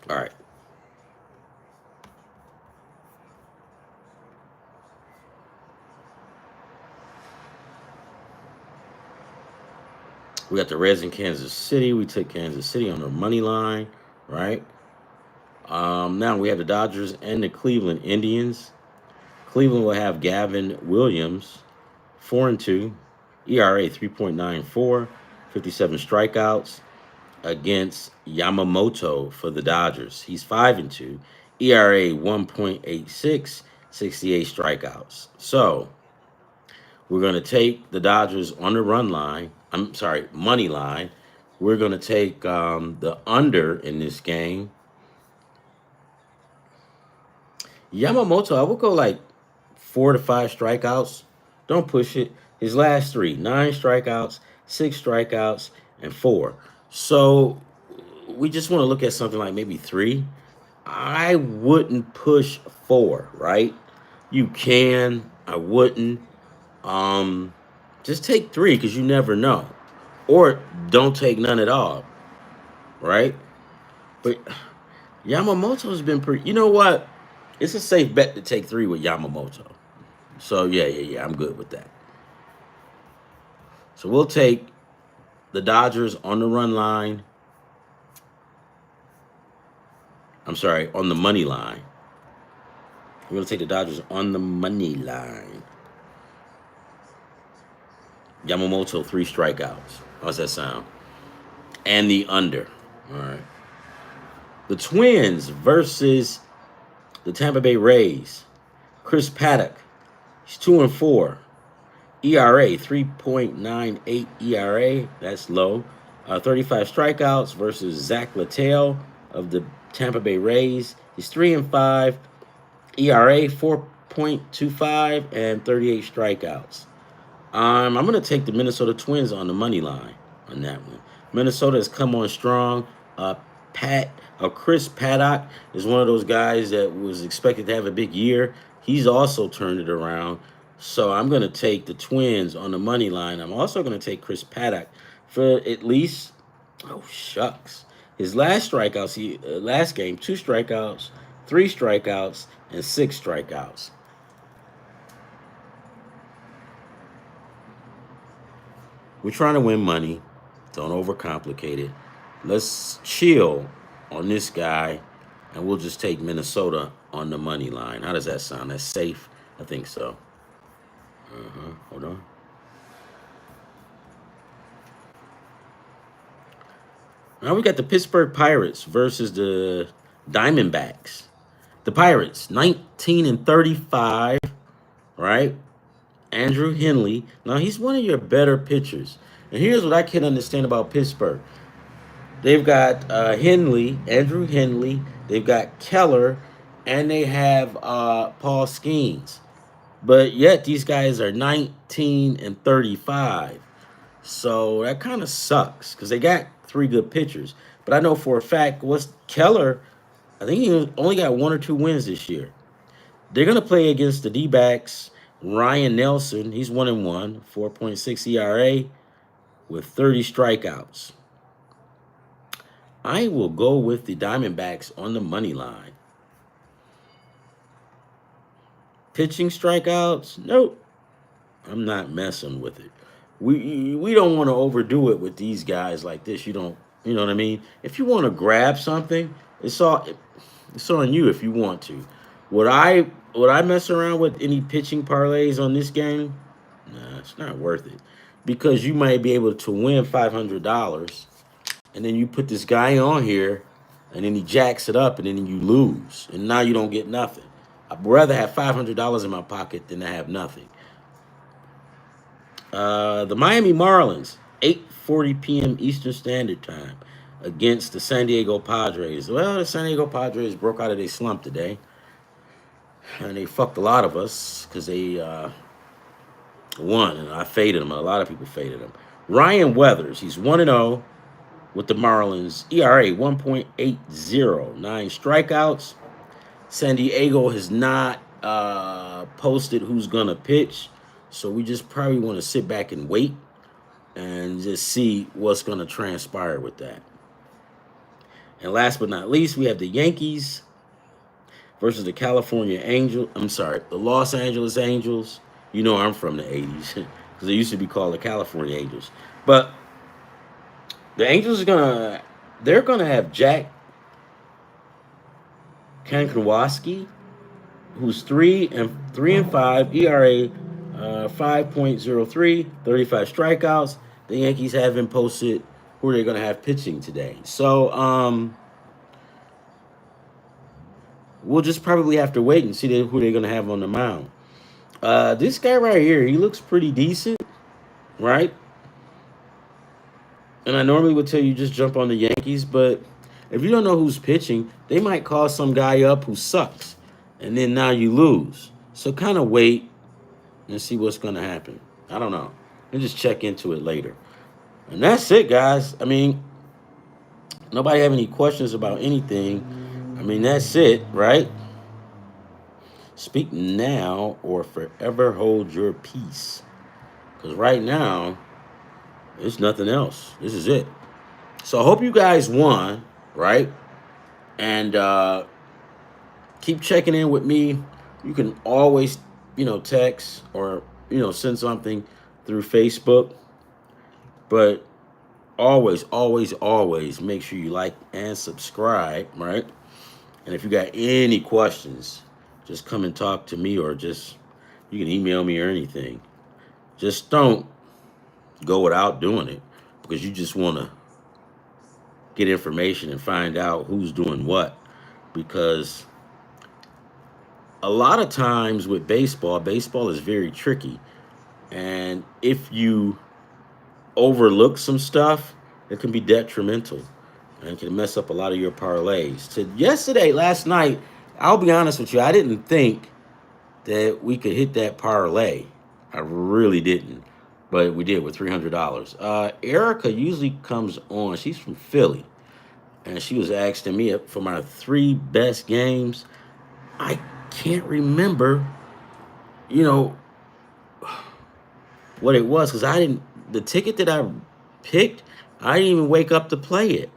All right. We got the Reds in Kansas City. We took Kansas City on the money line, right? Now we have the Dodgers and the Cleveland Indians. Cleveland will have Gavin Williams, 4-2, ERA 3.94, 57 strikeouts against Yamamoto for the Dodgers. He's 5-2, ERA 1.86, 68 strikeouts. So we're going to take the Dodgers on the run line. I'm sorry, money line. We're going to take the under in this game. Yamamoto, I would go like 4 to 5 strikeouts. Don't push it. His last three, 9 strikeouts, 6 strikeouts, and four. So we just want to look at something like maybe three. I wouldn't push four, right? You can. I wouldn't. Just take three because you never know. Or don't take none at all, right? But Yamamoto's been pretty. You know what? It's a safe bet to take three with Yamamoto. So yeah, I'm good with that. So we'll take the Dodgers on the run line. I'm sorry, on the money line. We're going to take the Dodgers on the money line. Yamamoto, 3 strikeouts. How's that sound? And the under. All right. The Twins versus the Tampa Bay Rays. Chris Paddock. He's 2-4. ERA, 3.98 ERA. That's low. 35 strikeouts versus Zach Littell of the Tampa Bay Rays. He's 3-5. ERA, 4.25 and 38 strikeouts. I'm going to take the Minnesota Twins on the money line on that one. Minnesota has come on strong. Uh, Chris Paddock is one of those guys that was expected to have a big year. He's also turned it around. So I'm going to take the Twins on the money line. I'm also going to take Chris Paddock for at least, oh shucks, his last game, 2 strikeouts, 3 strikeouts, and 6 strikeouts. We're trying to win money. Don't overcomplicate it. Let's chill on this guy, and we'll just take Minnesota on the money line. How does that sound? That's safe? I think so. Hold on. Now we got the Pittsburgh Pirates versus the Diamondbacks. The Pirates, 19 and 35, right? Andrew Henley. Now he's one of your better pitchers. And here's what I can understand about Pittsburgh. They've got Andrew Henley. They've got Keller, and they have Paul Skeens. But yet these guys are 19 and 35. So that kind of sucks because they got 3 good pitchers. But I know for a fact, Keller, I think he only got 1 or 2 wins this year. They're going to play against the D-backs. Ryan Nelson, he's 1-1, 4.6 ERA with 30 strikeouts. I will go with the Diamondbacks on the money line. Pitching strikeouts? Nope. I'm not messing with it. We don't want to overdo it with these guys like this. You know what I mean? If you want to grab something, it's on you if you want to. Would I mess around with any pitching parlays on this game? Nah, it's not worth it. Because you might be able to win $500, and then you put this guy on here, and then he jacks it up, and then you lose. And now you don't get nothing. I'd rather have $500 in my pocket than to have nothing. The Miami Marlins, 8:40 p.m. Eastern Standard Time against the San Diego Padres. Well, the San Diego Padres broke out of their slump today. And they fucked a lot of us because they won, and I faded them. A lot of people faded them. Ryan Weathers, he's 1-0 with the Marlins. ERA 1.80, 9 strikeouts. San Diego has not posted who's going to pitch, so we just probably want to sit back and wait and just see what's going to transpire with that. And last but not least, we have the Yankees versus the the Los Angeles Angels. You know I'm from the 80s because they used to be called the California Angels. But the Angels they're gonna have Jack Kankawaski, who's 3-5, ERA 5.03, 35 strikeouts. The Yankees haven't posted who they're gonna have pitching today. So we'll just probably have to wait and see who they're going to have on the mound. This guy right here, he looks pretty decent, right? And I normally would tell you just jump on the Yankees, but if you don't know who's pitching, they might call some guy up who sucks, and then now you lose. So kind of wait and see what's going to happen. I don't know. And just check into it later. And that's it, guys. I mean, nobody have any questions about anything. I mean, that's it, right? Speak now or forever hold your peace. Because right now, there's nothing else. This is it. So I hope you guys won, right? And keep checking in with me. You can always, text or, send something through Facebook. But always, always, always make sure you like and subscribe, right? And if you got any questions, just come and talk to me, or you can email me or anything. Just don't go without doing it because you just want to get information and find out who's doing what. Because a lot of times with baseball is very tricky. And if you overlook some stuff, it can be detrimental and can mess up a lot of your parlays. Last night, I'll be honest with you, I didn't think that we could hit that parlay. I really didn't, but we did with $300. Erica usually comes on. She's from Philly, and she was asking me for my three best games. I can't remember, you know, what it was because I didn't. The ticket that I picked, I didn't even wake up to play it.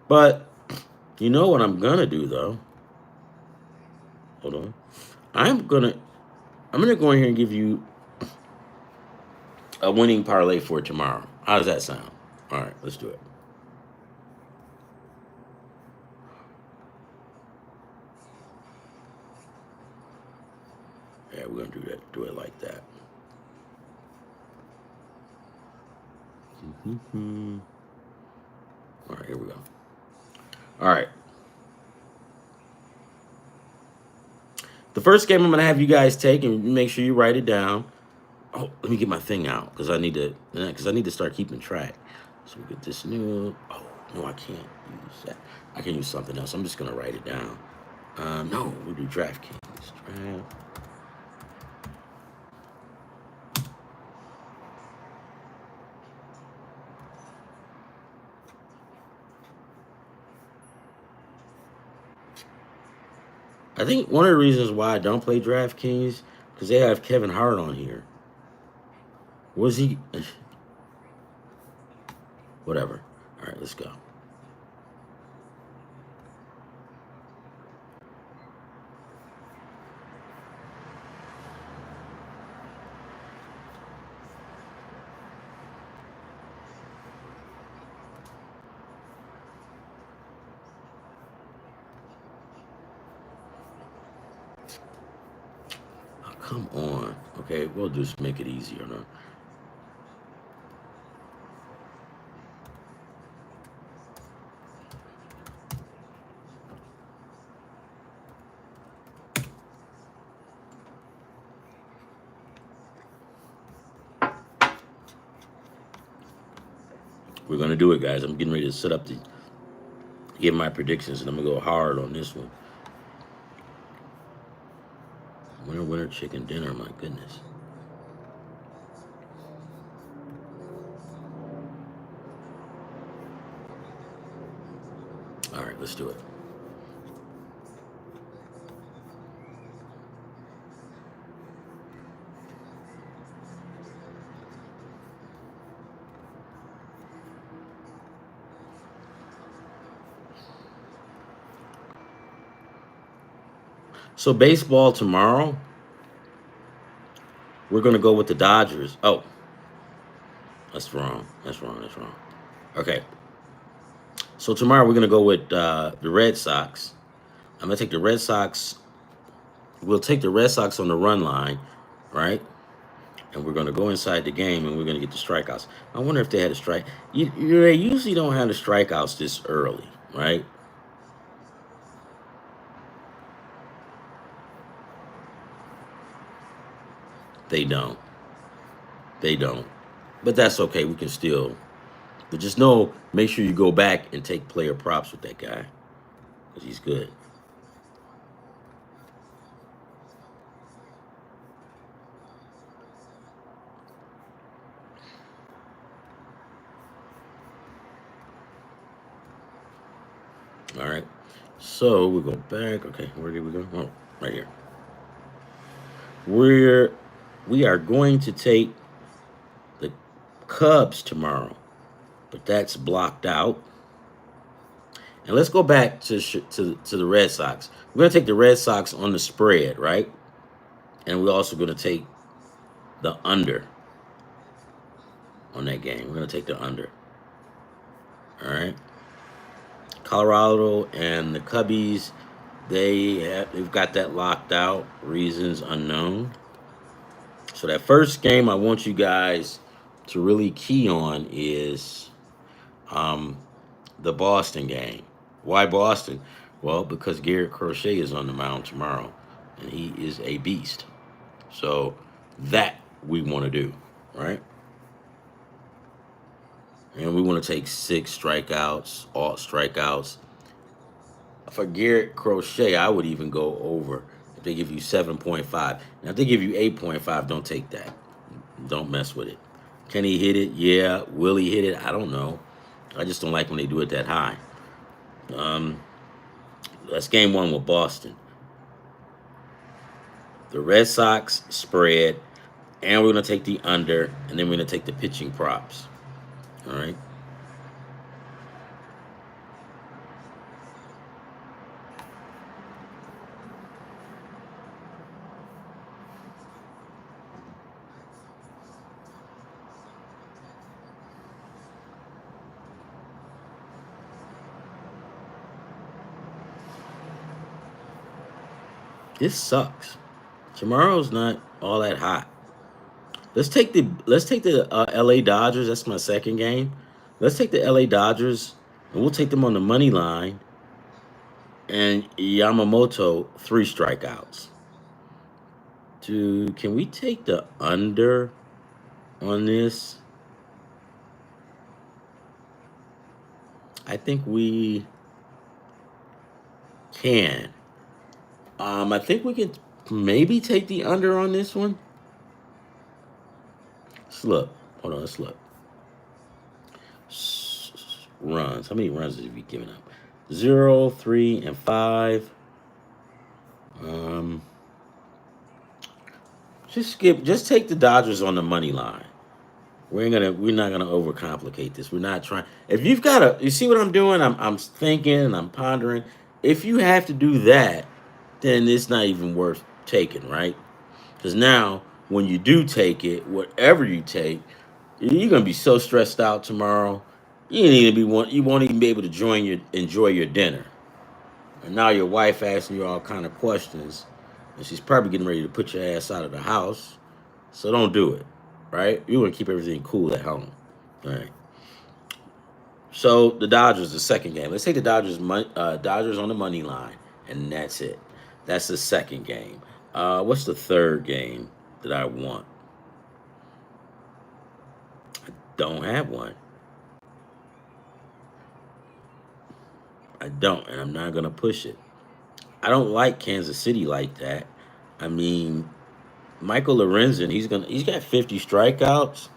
But you know what I'm gonna do though? Hold on. I'm gonna I'm gonna go in here and give you a winning parlay for tomorrow. How does that sound? All right, let's do it. Yeah, we're gonna do that. Do it like that. Mhm. All right, here we go. All right. The first game I'm gonna have you guys take, and make sure you write it down. Oh, let me get my thing out because I need to start keeping track. So we get this new. Oh no, I can't use that. I can use something else. I'm just gonna write it down. No, we'll do DraftKings. Draft. I think one of the reasons why I don't play DraftKings because they have Kevin Hart on here. Was he? Whatever. All right, let's go. Oh, come on. Okay, we'll just make it easier. No? We're gonna do it, guys. I'm getting ready to set up to give my predictions, and I'm gonna go hard on this one. Winner, winner, chicken dinner. My goodness. All right, let's do it. So baseball tomorrow, we're gonna go with the Dodgers. Oh, that's wrong. That's wrong. That's wrong. Okay. So tomorrow we're gonna go with the Red Sox. I'm gonna take the Red Sox. We'll take the Red Sox on the run line, right? And we're gonna go inside the game, and we're gonna get the strikeouts. I wonder if they had a strike. They usually don't have the strikeouts this early, right? They don't. They don't. But that's okay. We can still. But just know, make sure you go back and take player props with that guy because he's good. All right. So we go back. Okay, where did we go? Oh, right here. We're we are going to take the Cubs tomorrow, but that's blocked out. And let's go back to the Red Sox. We're going to take the Red Sox on the spread, right? And we're also going to take the under on that game. We're going to take the under. All right. Colorado and the Cubbies, they've got that locked out. Reasons unknown. So that first game I want you guys to really key on is um, the Boston game. Why Boston? Well, because Garrett Crochet is on the mound tomorrow, and he is a beast. So that we want to do, right? And we want to take 6 strikeouts, all strikeouts. For Garrett Crochet, I would even go over They give you 7.5. Now, if they give you 8.5, don't take that. Don't mess with it. Can he hit it? Yeah. Will he hit it? I don't know. I just don't like when they do it that high. Um, that's game one with Boston. The Red Sox spread, and we're going to take the under, and then we're going to take the pitching props. All right. This sucks. Tomorrow's not all that hot. Let's take the L.A. Dodgers. That's my second game. Let's take the L.A. Dodgers, and we'll take them on the money line. And Yamamoto 3 strikeouts. Can we take the under on this? I think we can. I think we can maybe take the under on this one. Let's look. Hold on. Let's look. Runs. How many runs have you given up? 0, 3, and 5. Um, just take the Dodgers on the money line. We're not gonna overcomplicate this. We're not trying. If you've got you see what I'm doing? I'm thinking and I'm pondering. If you have to do that, then it's not even worth taking, right? Because now when you do take it, whatever you take, you're gonna be so stressed out tomorrow. You won't even be able to enjoy your dinner. And now your wife asking you all kind of questions, and she's probably getting ready to put your ass out of the house. So don't do it, right? You want to keep everything cool at home, all right? So the Dodgers, the second game. Let's take the Dodgers on the money line, and that's it. That's the second game. What's the third game that I want? Don't have one. I don't, and I'm not gonna push it. I don't like Kansas City like that. I mean, Michael Lorenzen, he's got 50 strikeouts,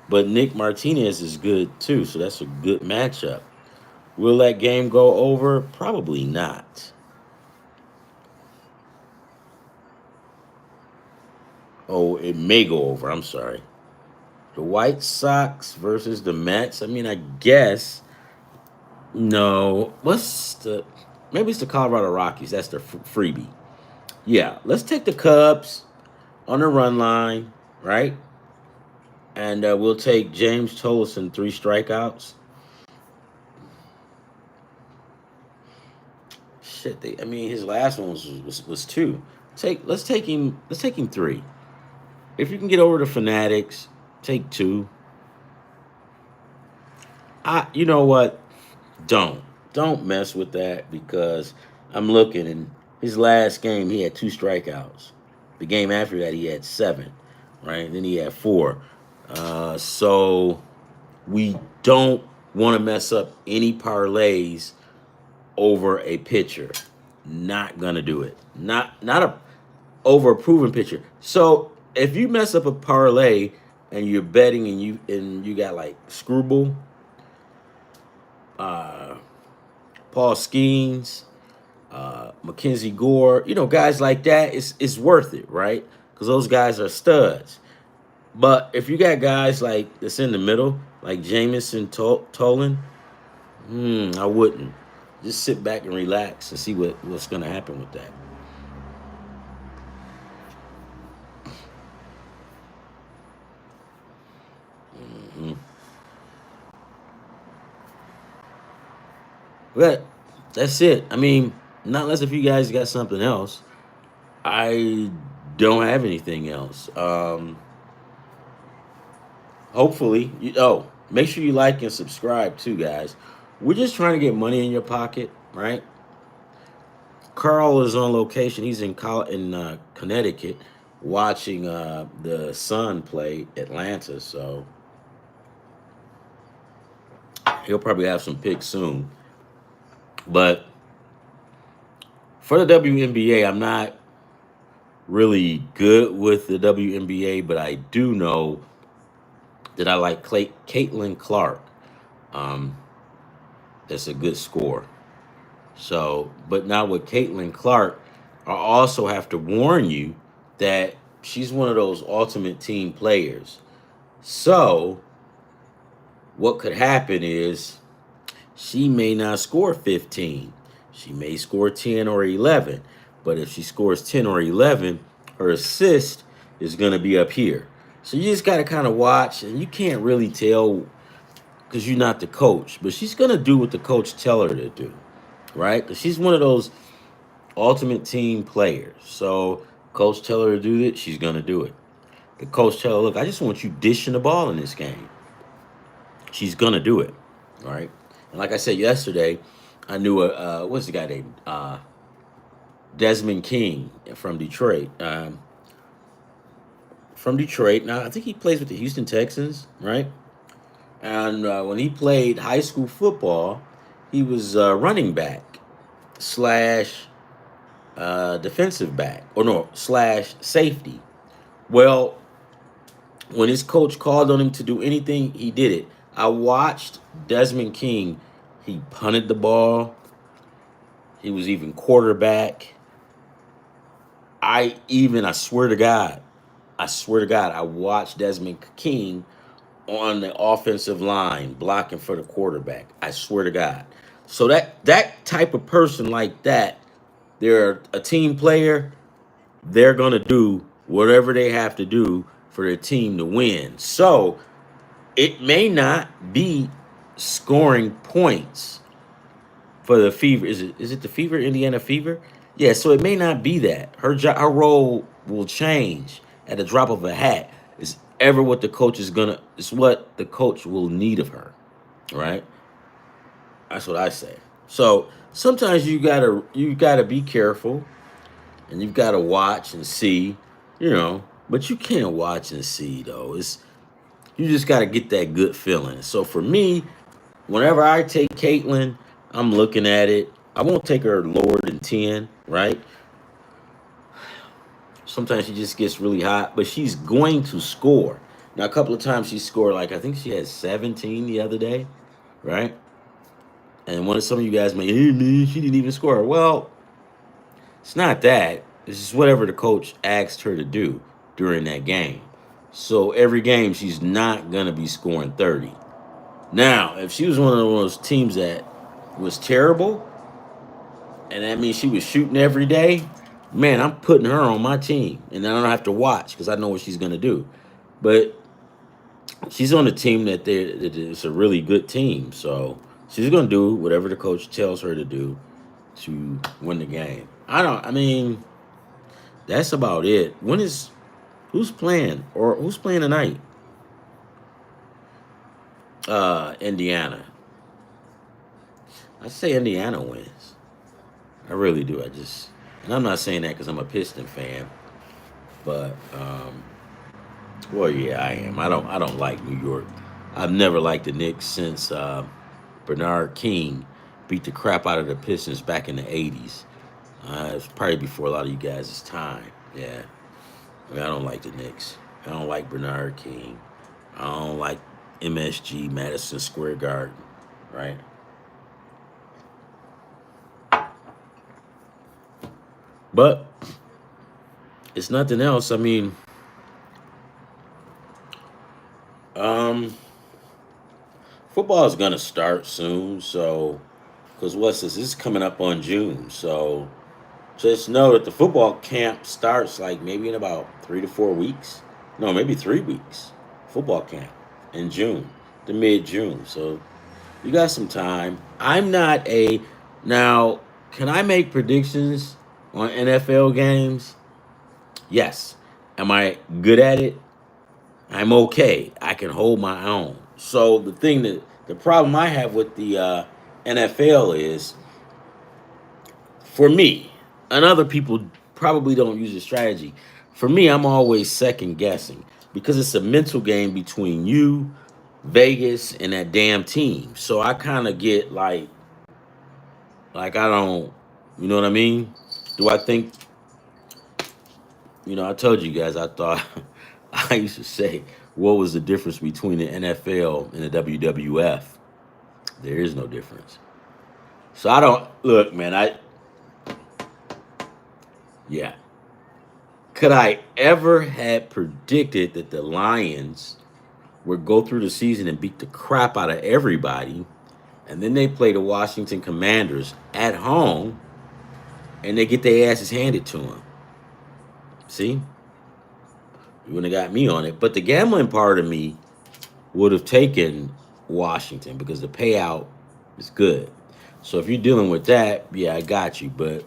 but Nick Martinez is good too, so that's a good matchup. Will that game go over? Probably not. Oh, it may go over. I'm sorry. The White Sox versus the Mets. I mean, I guess no. What's the? Maybe it's the Colorado Rockies. That's the freebie. Yeah, let's take the Cubs on the run line, right? And we'll take James Tolleson 3 strikeouts. Shit, I mean his last one was 2. Let's take him. Let's take him 3. If you can get over the Fanatics, take 2. You know what? Don't mess with that because I'm looking and his last game he had 2 strikeouts. The game after that he had 7, right? Then he had 4. So we don't want to mess up any parlays over a pitcher. Not gonna do it. Not a over a proven pitcher. So if you mess up a parlay and you're betting and you got like Screwball, uh, Paul Skeens, Mackenzie Gore, guys like that, it's worth it, right? Because those guys are studs. But if you got guys like that's in the middle, like Jamison Tolan, I wouldn't. Just sit back and relax and see what's going to happen with that. hmm But that's it. I mean, not unless if you guys got something else. I don't have anything else. Hopefully, make sure you like and subscribe too, guys. We're just trying to get money in your pocket, right? Carl is on location. He's in Connecticut, watching the Sun play Atlanta. So he'll probably have some picks soon. But For the WNBA, I'm not really good with the WNBA, but I do know that I like Caitlin Clark. Um, that's a good score. So, but now with Caitlin Clark, I also have to warn you that she's one of those ultimate team players. So, what could happen is she may not score 15. She may score 10 or 11. But if she scores 10 or 11, her assist is going to be up here. So you just got to kind of watch, and you can't really tell because you're not the coach. But she's going to do what the coach tell her to do, right? Because she's one of those ultimate team players. So coach tell her to do it, she's going to do it. The coach tell her, look, I just want you dishing the ball in this game. She's going to do it, right? And like I said yesterday, I knew what's the guy named Desmond King from Detroit. From Detroit. Now I think he plays with the Houston Texans, right? And when he played high school football, he was running back slash defensive back, or no, slash safety. Well, when his coach called on him to do anything, he did it. I watched Desmond King. He punted the ball. He was even quarterback. I swear to God, I watched Desmond King on the offensive line blocking for the quarterback. I swear to God. So that type of person like that, they're a team player. They're gonna do whatever they have to do for their team to win. So it may not be scoring points for the Fever. Is it the Fever, Indiana Fever? Yeah, so it may not be that. Her role will change at the drop of a hat. It's ever what the coach is gonna it's what the coach will need of her. Right? That's what I say. So sometimes you gotta be careful and you've gotta watch and see, but you can't watch and see though. You just gotta get that good feeling. So for me, whenever I take Caitlin, I'm looking at it. I won't take her lower than 10, right? Sometimes she just gets really hot, but she's going to score. Now, a couple of times she scored, like, I think she had 17 the other day, right? And one of some of you guys may, hey, man, she didn't even score. Well, it's not that. It's just whatever the coach asked her to do during that game. So every game, she's not going to be scoring 30. Now, if she was one of those teams that was terrible, and that means she was shooting every day, man, I'm putting her on my team, and I don't have to watch because I know what she's gonna do. But she's on a team that is a really good team, so she's gonna do whatever the coach tells her to do to win the game. I mean, that's about it. Who's playing or who's playing tonight? Indiana. I say Indiana wins. I really do. And I'm not saying that because I'm a Piston fan, but well, yeah, I am. I don't like New York. I've never liked the Knicks since Bernard King beat the crap out of the Pistons back in the '80s. It's probably before a lot of you guys' time. Yeah, I mean, I don't like the Knicks. I don't like Bernard King. I don't like MSG, Madison Square Garden, right? But it's nothing else. I mean, um, football is gonna start soon, so because what's this? This is coming up on June, so just know that the football camp starts like maybe in about 3 to 4 weeks. No, maybe 3 weeks. Football camp in June, the mid June. So you got some time. I'm not a now. Can I make predictions on NFL games? Yes. Am I good at it? I'm okay. I can hold my own. So the problem I have with the NFL is for me, and other people probably don't use the strategy. For me, I'm always second guessing because it's a mental game between you, Vegas, and that damn team. So I kind of get like I don't, you know what I mean? Do I think, I told you guys, I thought, I used to say, what was the difference between the NFL and the WWF? There is no difference. So I don't, look, man, yeah. Could I ever have predicted that the Lions would go through the season and beat the crap out of everybody, and then they play the Washington Commanders at home, and they get their asses handed to them? See, you wouldn't have got me on it, but the gambling part of me would have taken Washington because the payout is good. So if you're dealing with that, yeah, I got you. But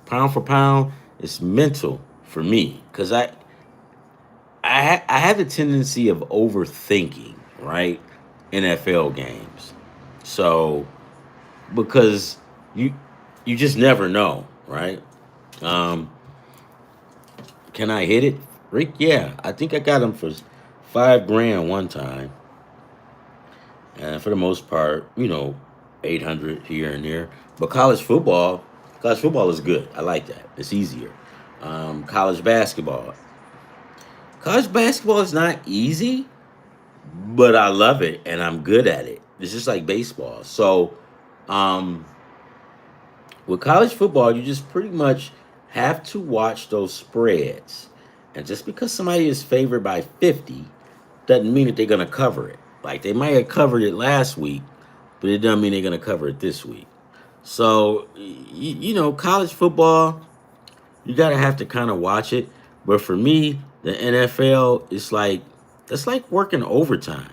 pound for pound, it's mental for me because I have the tendency of overthinking, right? NFL games. So because you you just never know, right? Um, can I hit it, Rick? Yeah, I think I got him for 5 grand one time, and for the most part, 800 here and there. But college football is good. I like that. It's easier. College basketball. College basketball is not easy, but I love it and I'm good at it. It's just like baseball. So, um, with college football, you just pretty much have to watch those spreads. And just because somebody is favored by 50 doesn't mean that they're going to cover it. Like they might have covered it last week, but it doesn't mean they're going to cover it this week. So, college football, you got to have to kind of watch it. But for me, the NFL, it's like working overtime.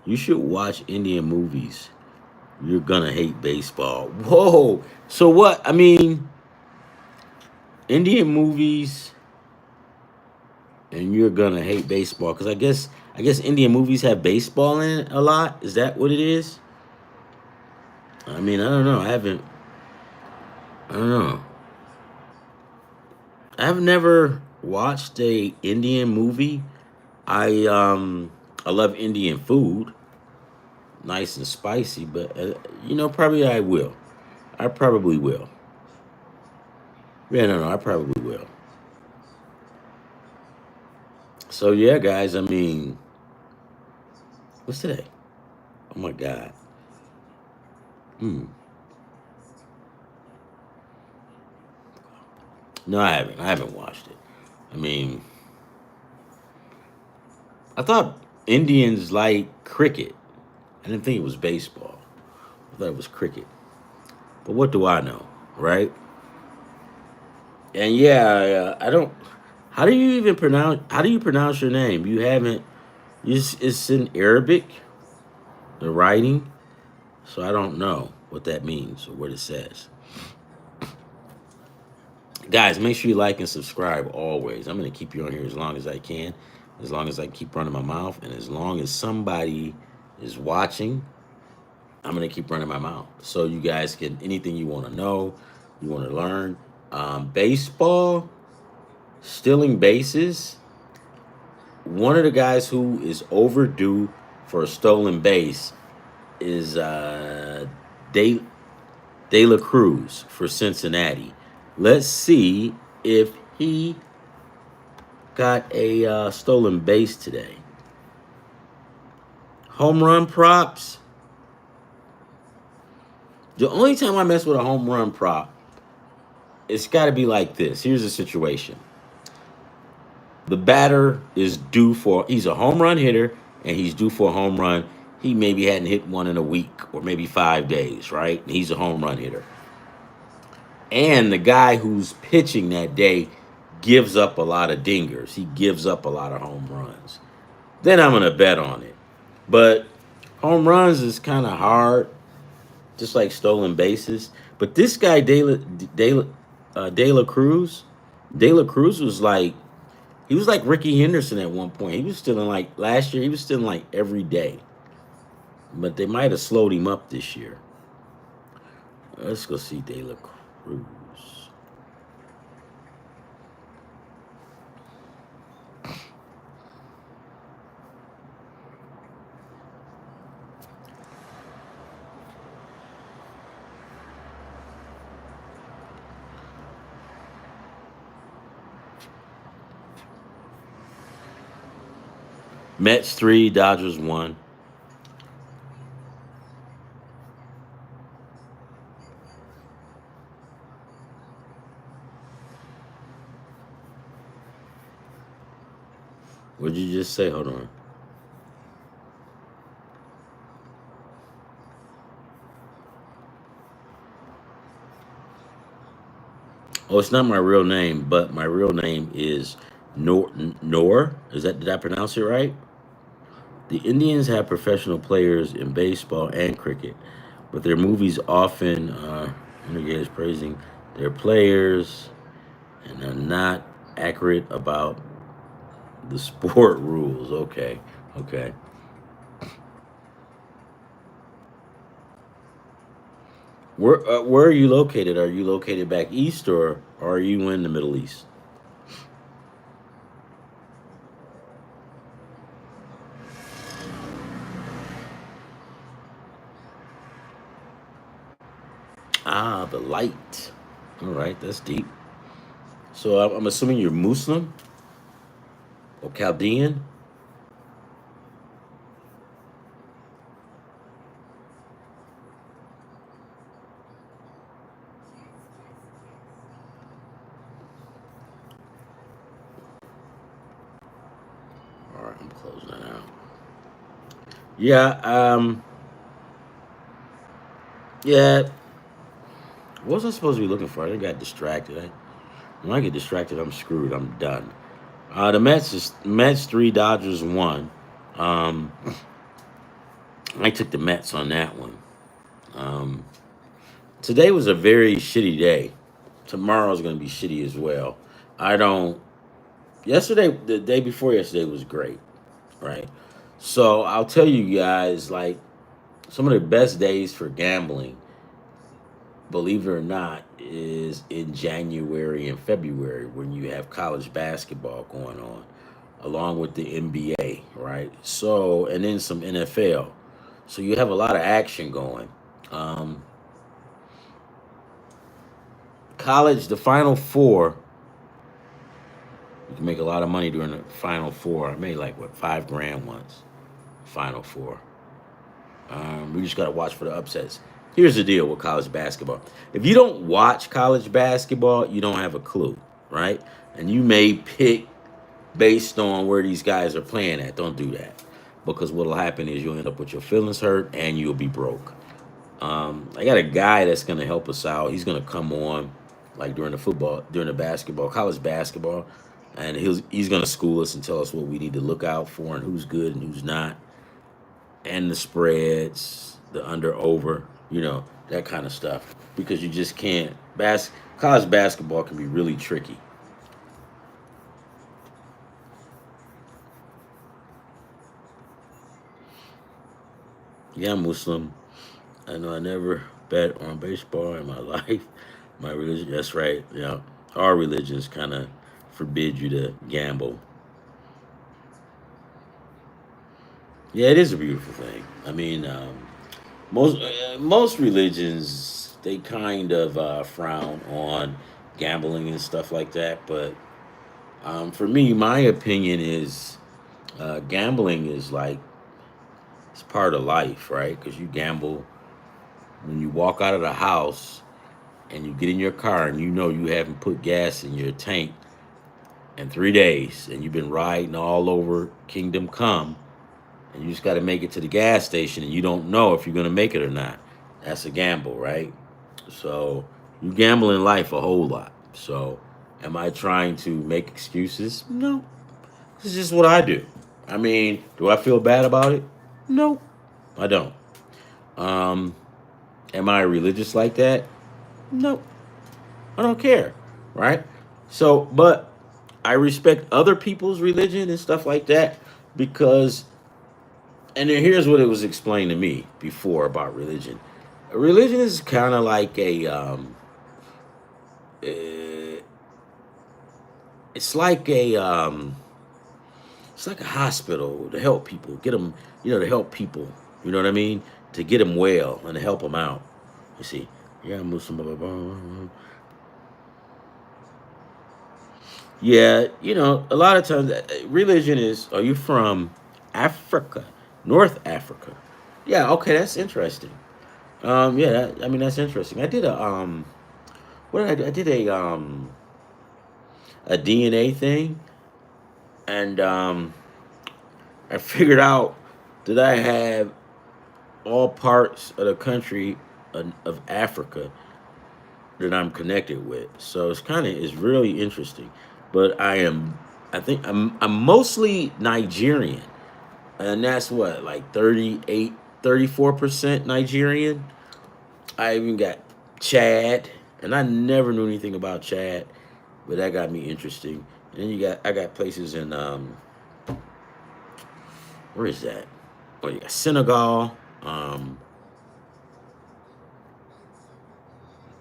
You should watch Indian movies. You're gonna hate baseball. Whoa. So what? I mean, Indian movies, and you're gonna hate baseball because I guess Indian movies have baseball in it a lot. Is that what it is? I mean, I don't know. I haven't. I don't know. I've never watched a Indian movie. I love Indian food, nice and spicy, but probably I will. I probably will. Yeah, no, I probably will. So yeah, guys. I mean, what's today? Oh my God. Hmm. No, I haven't. I haven't watched it. I mean, I thought Indians like cricket. I didn't think it was baseball. I thought it was cricket. But what do I know, right? And yeah, I don't. How do you even pronounce? How do you pronounce your name? You haven't. It's in Arabic, the writing. So I don't know what that means or what it says. Guys, make sure you like and subscribe always. I'm going to keep you on here as long as I can, as long as I keep running my mouth, and as long as somebody is watching, I'm going to keep running my mouth. So you guys can, anything you want to know, you want to learn. Baseball, stealing bases. One of the guys who is overdue for a stolen base is De, De La Cruz for Cincinnati. Let's see if he got a stolen base today. Home run props. The only time I mess with a home run prop, it's got to be like this. Here's the situation. The batter is due for, he's a home run hitter, and he's due for a home run. He maybe hadn't hit one in a week or maybe 5 days, right? And he's a home run hitter. And the guy who's pitching that day gives up a lot of dingers. He gives up a lot of home runs. Then I'm going to bet on it. But home runs is kind of hard, just like stolen bases. But this guy, De La Cruz, De La Cruz was like, he was like Ricky Henderson at one point. He was stealing like last year, he was stealing like every day. But they might have slowed him up this year. Let's go see De La Cruz. Mets 3, Dodgers 1. What did you just say? Hold on. Oh, it's not my real name, but my real name is Nor. Is that, did I pronounce it right? The Indians have professional players in baseball and cricket, but their movies often indicate praising their players and are not accurate about the sport rules. Okay, okay. Where are you located? Are you located back east, or are you in the Middle East? Ah, the light. All right, that's deep. So I'm assuming you're Muslim or Chaldean. All right, I'm closing that out. Yeah, yeah. What was I supposed to be looking for? I got distracted. When I get distracted, I'm screwed. I'm done. The Mets 3, Dodgers 1. Um, I took the Mets on that one. Um, Today was a very shitty day. Tomorrow's going to be shitty as well. I don't. Yesterday, the day before yesterday was great, right? So I'll tell you guys, like, some of the best days for gambling, believe it or not, is in January and February when you have college basketball going on, along with the NBA, right? So, and then some NFL. So you have a lot of action going. Um, College, the Final Four, you can make a lot of money during the Final Four. I made like, what, 5 grand once. Final Four. We just got to watch for the upsets. Here's the deal with college basketball. If you don't watch college basketball, you don't have a clue, right? And you may pick based on where these guys are playing at. Don't do that. Because what'll happen is you'll end up with your feelings hurt and you'll be broke. I got a guy that's going to help us out. He's going to come on like during the basketball, college basketball, and he's going to school us and tell us what we need to look out for and who's good and who's not, and the spreads, the under over, that kind of stuff. Because you just can't. College basketball can be really tricky. Yeah, I'm Muslim. I know I never bet on baseball in my life. My religion, that's right. Yeah, our religions kind of forbid you to gamble. Yeah, it is a beautiful thing. I mean, most religions they kind of frown on gambling and stuff like that. But for me, my opinion is gambling is like it's part of life, right? Because you gamble when you walk out of the house and you get in your car and you know you haven't put gas in your tank in 3 days and you've been riding all over Kingdom Come and you just got to make it to the gas station and you don't know if you're going to make it or not. That's a gamble, right? So you gamble in life a whole lot. So am I trying to make excuses? No. This is just what I do. I mean, do I feel bad about it? No, I don't. Um, am I religious like that? No, I don't care, right? So, but I respect other people's religion and stuff like that because, and then here's what it was explained to me before about religion. Religion is kind of like uh, it's like it's like a hospital to help people, get them, to help people, you know what I mean, to get them well and to help them out. You see, yeah, Muslim, blah, blah, blah, blah, blah. Yeah, a lot of times religion is. Are you from? Africa, North Africa. Yeah, okay, that's interesting. Yeah, I mean that's interesting. I did what did I do? I did a DNA thing, and I figured out that I have all parts of the country of Africa that I'm connected with. So it's really interesting. But I think I'm mostly Nigerian, and that's what like 34% Nigerian. I even got Chad, and I never knew anything about Chad, but that got me interesting. And then I got places in where is that? Oh, you got Senegal. Um,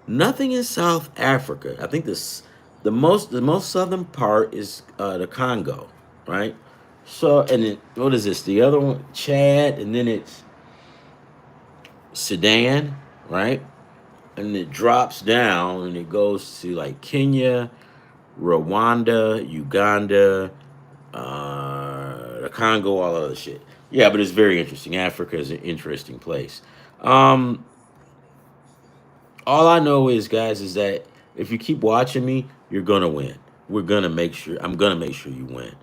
Nothing in South Africa. I think the most southern part is the Congo, right? So and then what is this? The other one, Chad, and then it's Sudan, right? And it drops down and it goes to like Kenya, Rwanda, Uganda, the Congo, all other shit. Yeah, but it's very interesting. Africa is an interesting place. Um, all I know is, guys, is that if you keep watching me, you're gonna win. We're gonna make sure. I'm gonna make sure you win,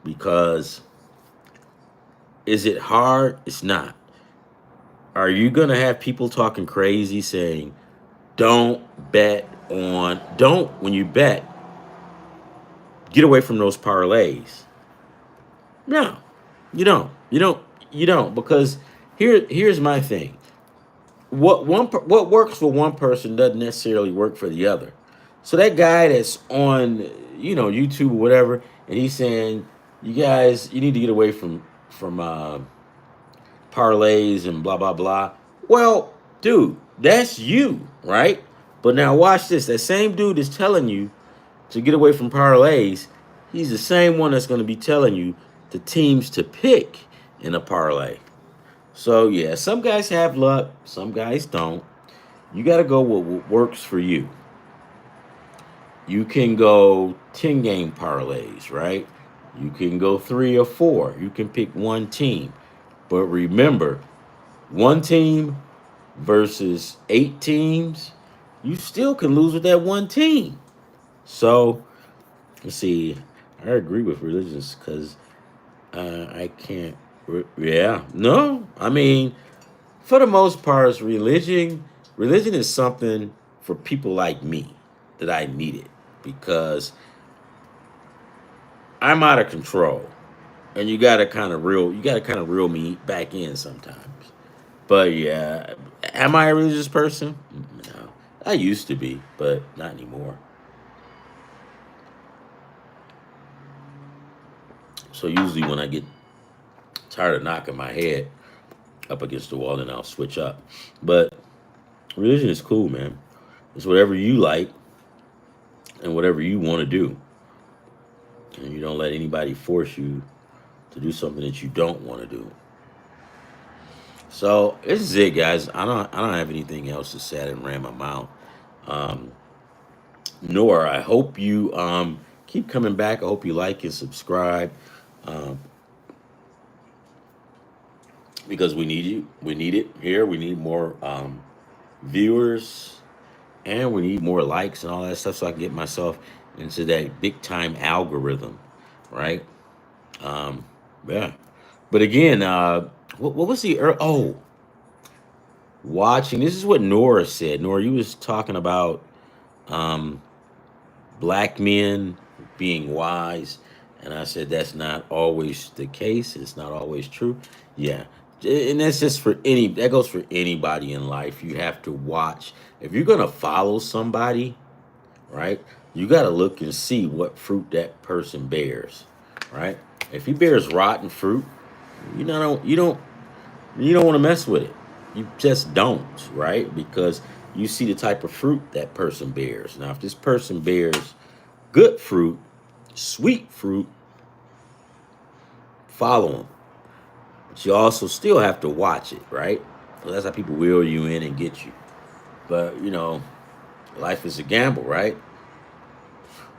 because is it hard? It's not. Are you gonna have people talking crazy saying, "Don't bet on"? Don't when you bet, get away from those parlays. No, you don't. You don't. You don't, because here's my thing. What works for one person doesn't necessarily work for the other. So that guy that's on YouTube or whatever, and he's saying, you guys, you need to get away from parlays and blah blah blah. Well, dude, that's you, right? But now watch this. That same dude is telling you to get away from parlays. He's the same one that's going to be telling you the teams to pick in a parlay. So yeah, some guys have luck, some guys don't. You got to go with what works for you. You can go 10 game parlays, right? You can go 3 or 4. You can pick one team. But remember, one team versus 8 teams, you still can lose with that one team. So, let's see. I agree with religions because I can't. Yeah, no. I mean, for the most part, religion is something for people like me that I needed, because I'm out of control, and you gotta kind of reel me back in sometimes. But yeah, am I a religious person? No, I used to be, but not anymore. So usually when I get tired of knocking my head up against the wall, then I'll switch up. But religion is cool, man. It's whatever you like and whatever you want to do, and you don't let anybody force you to do something that you don't want to do. So this is it, guys. I don't have anything else to say. I didn't ram my mouth. Um, Nor I hope you keep coming back. I hope you like and subscribe, um, because we need you. We need it here. We need more viewers, and we need more likes and all that stuff, so I can get myself into that big time algorithm, right? Um, yeah. But again, what was the watching? This is what Nora said. Nora, you was talking about um, black men being wise, and I said that's not always the case. It's not always true. Yeah, and that's just for any. That goes for anybody in life. You have to watch if you're gonna follow somebody, right? You got to look and see what fruit that person bears, right? If he bears rotten fruit, you don't want to mess with it. You just don't, right? Because you see the type of fruit that person bears. Now, if this person bears good fruit, sweet fruit, follow them. But you also still have to watch it, right? So that's how people wheel you in and get you. But, life is a gamble, right?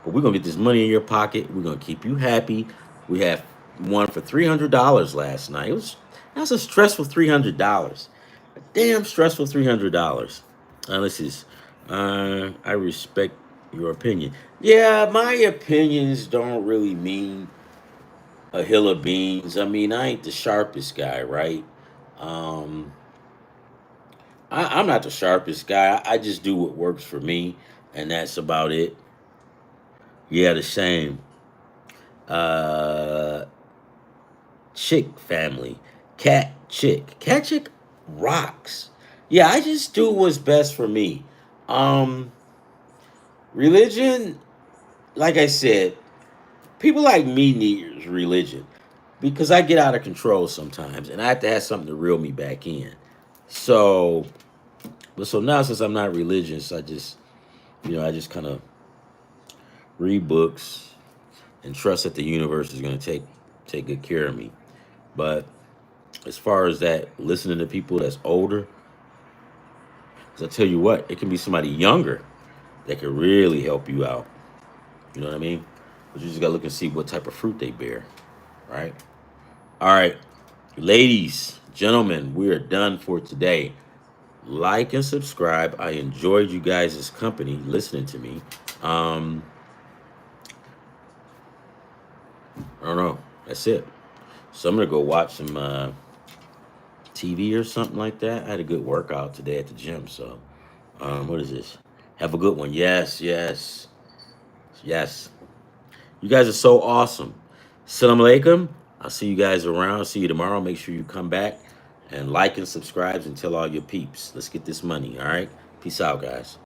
But we're going to get this money in your pocket. We're going to keep you happy. We have won for $300 last night. That's a stressful $300. A damn stressful $300. This is I respect your opinion. Yeah, my opinions don't really mean a hill of beans. I mean, I ain't the sharpest guy, right? Um, I'm not the sharpest guy. I just do what works for me, and that's about it. Yeah, the same. Uh, Chick family, cat chick rocks. Yeah, I just do what's best for me. Um, Religion, like I said, people like me need religion because I get out of control sometimes, and I have to have something to reel me back in. So, so now since I'm not religious, I just kind of read books and trust that the universe is going to take good care of me. But as far as that, listening to people that's older, because I tell you what, it can be somebody younger that can really help you out. You know what I mean? But you just got to look and see what type of fruit they bear, right? All right, ladies, gentlemen, we are done for today. Like and subscribe. I enjoyed you guys' company listening to me. Um, I don't know. That's it. So I'm gonna go watch some TV or something like that. I had a good workout today at the gym. So, what is this? Have a good one. Yes, yes, yes. You guys are so awesome. Salam alaikum. I'll see you guys around. See you tomorrow. Make sure you come back and like and subscribe and tell all your peeps. Let's get this money. All right. Peace out, guys.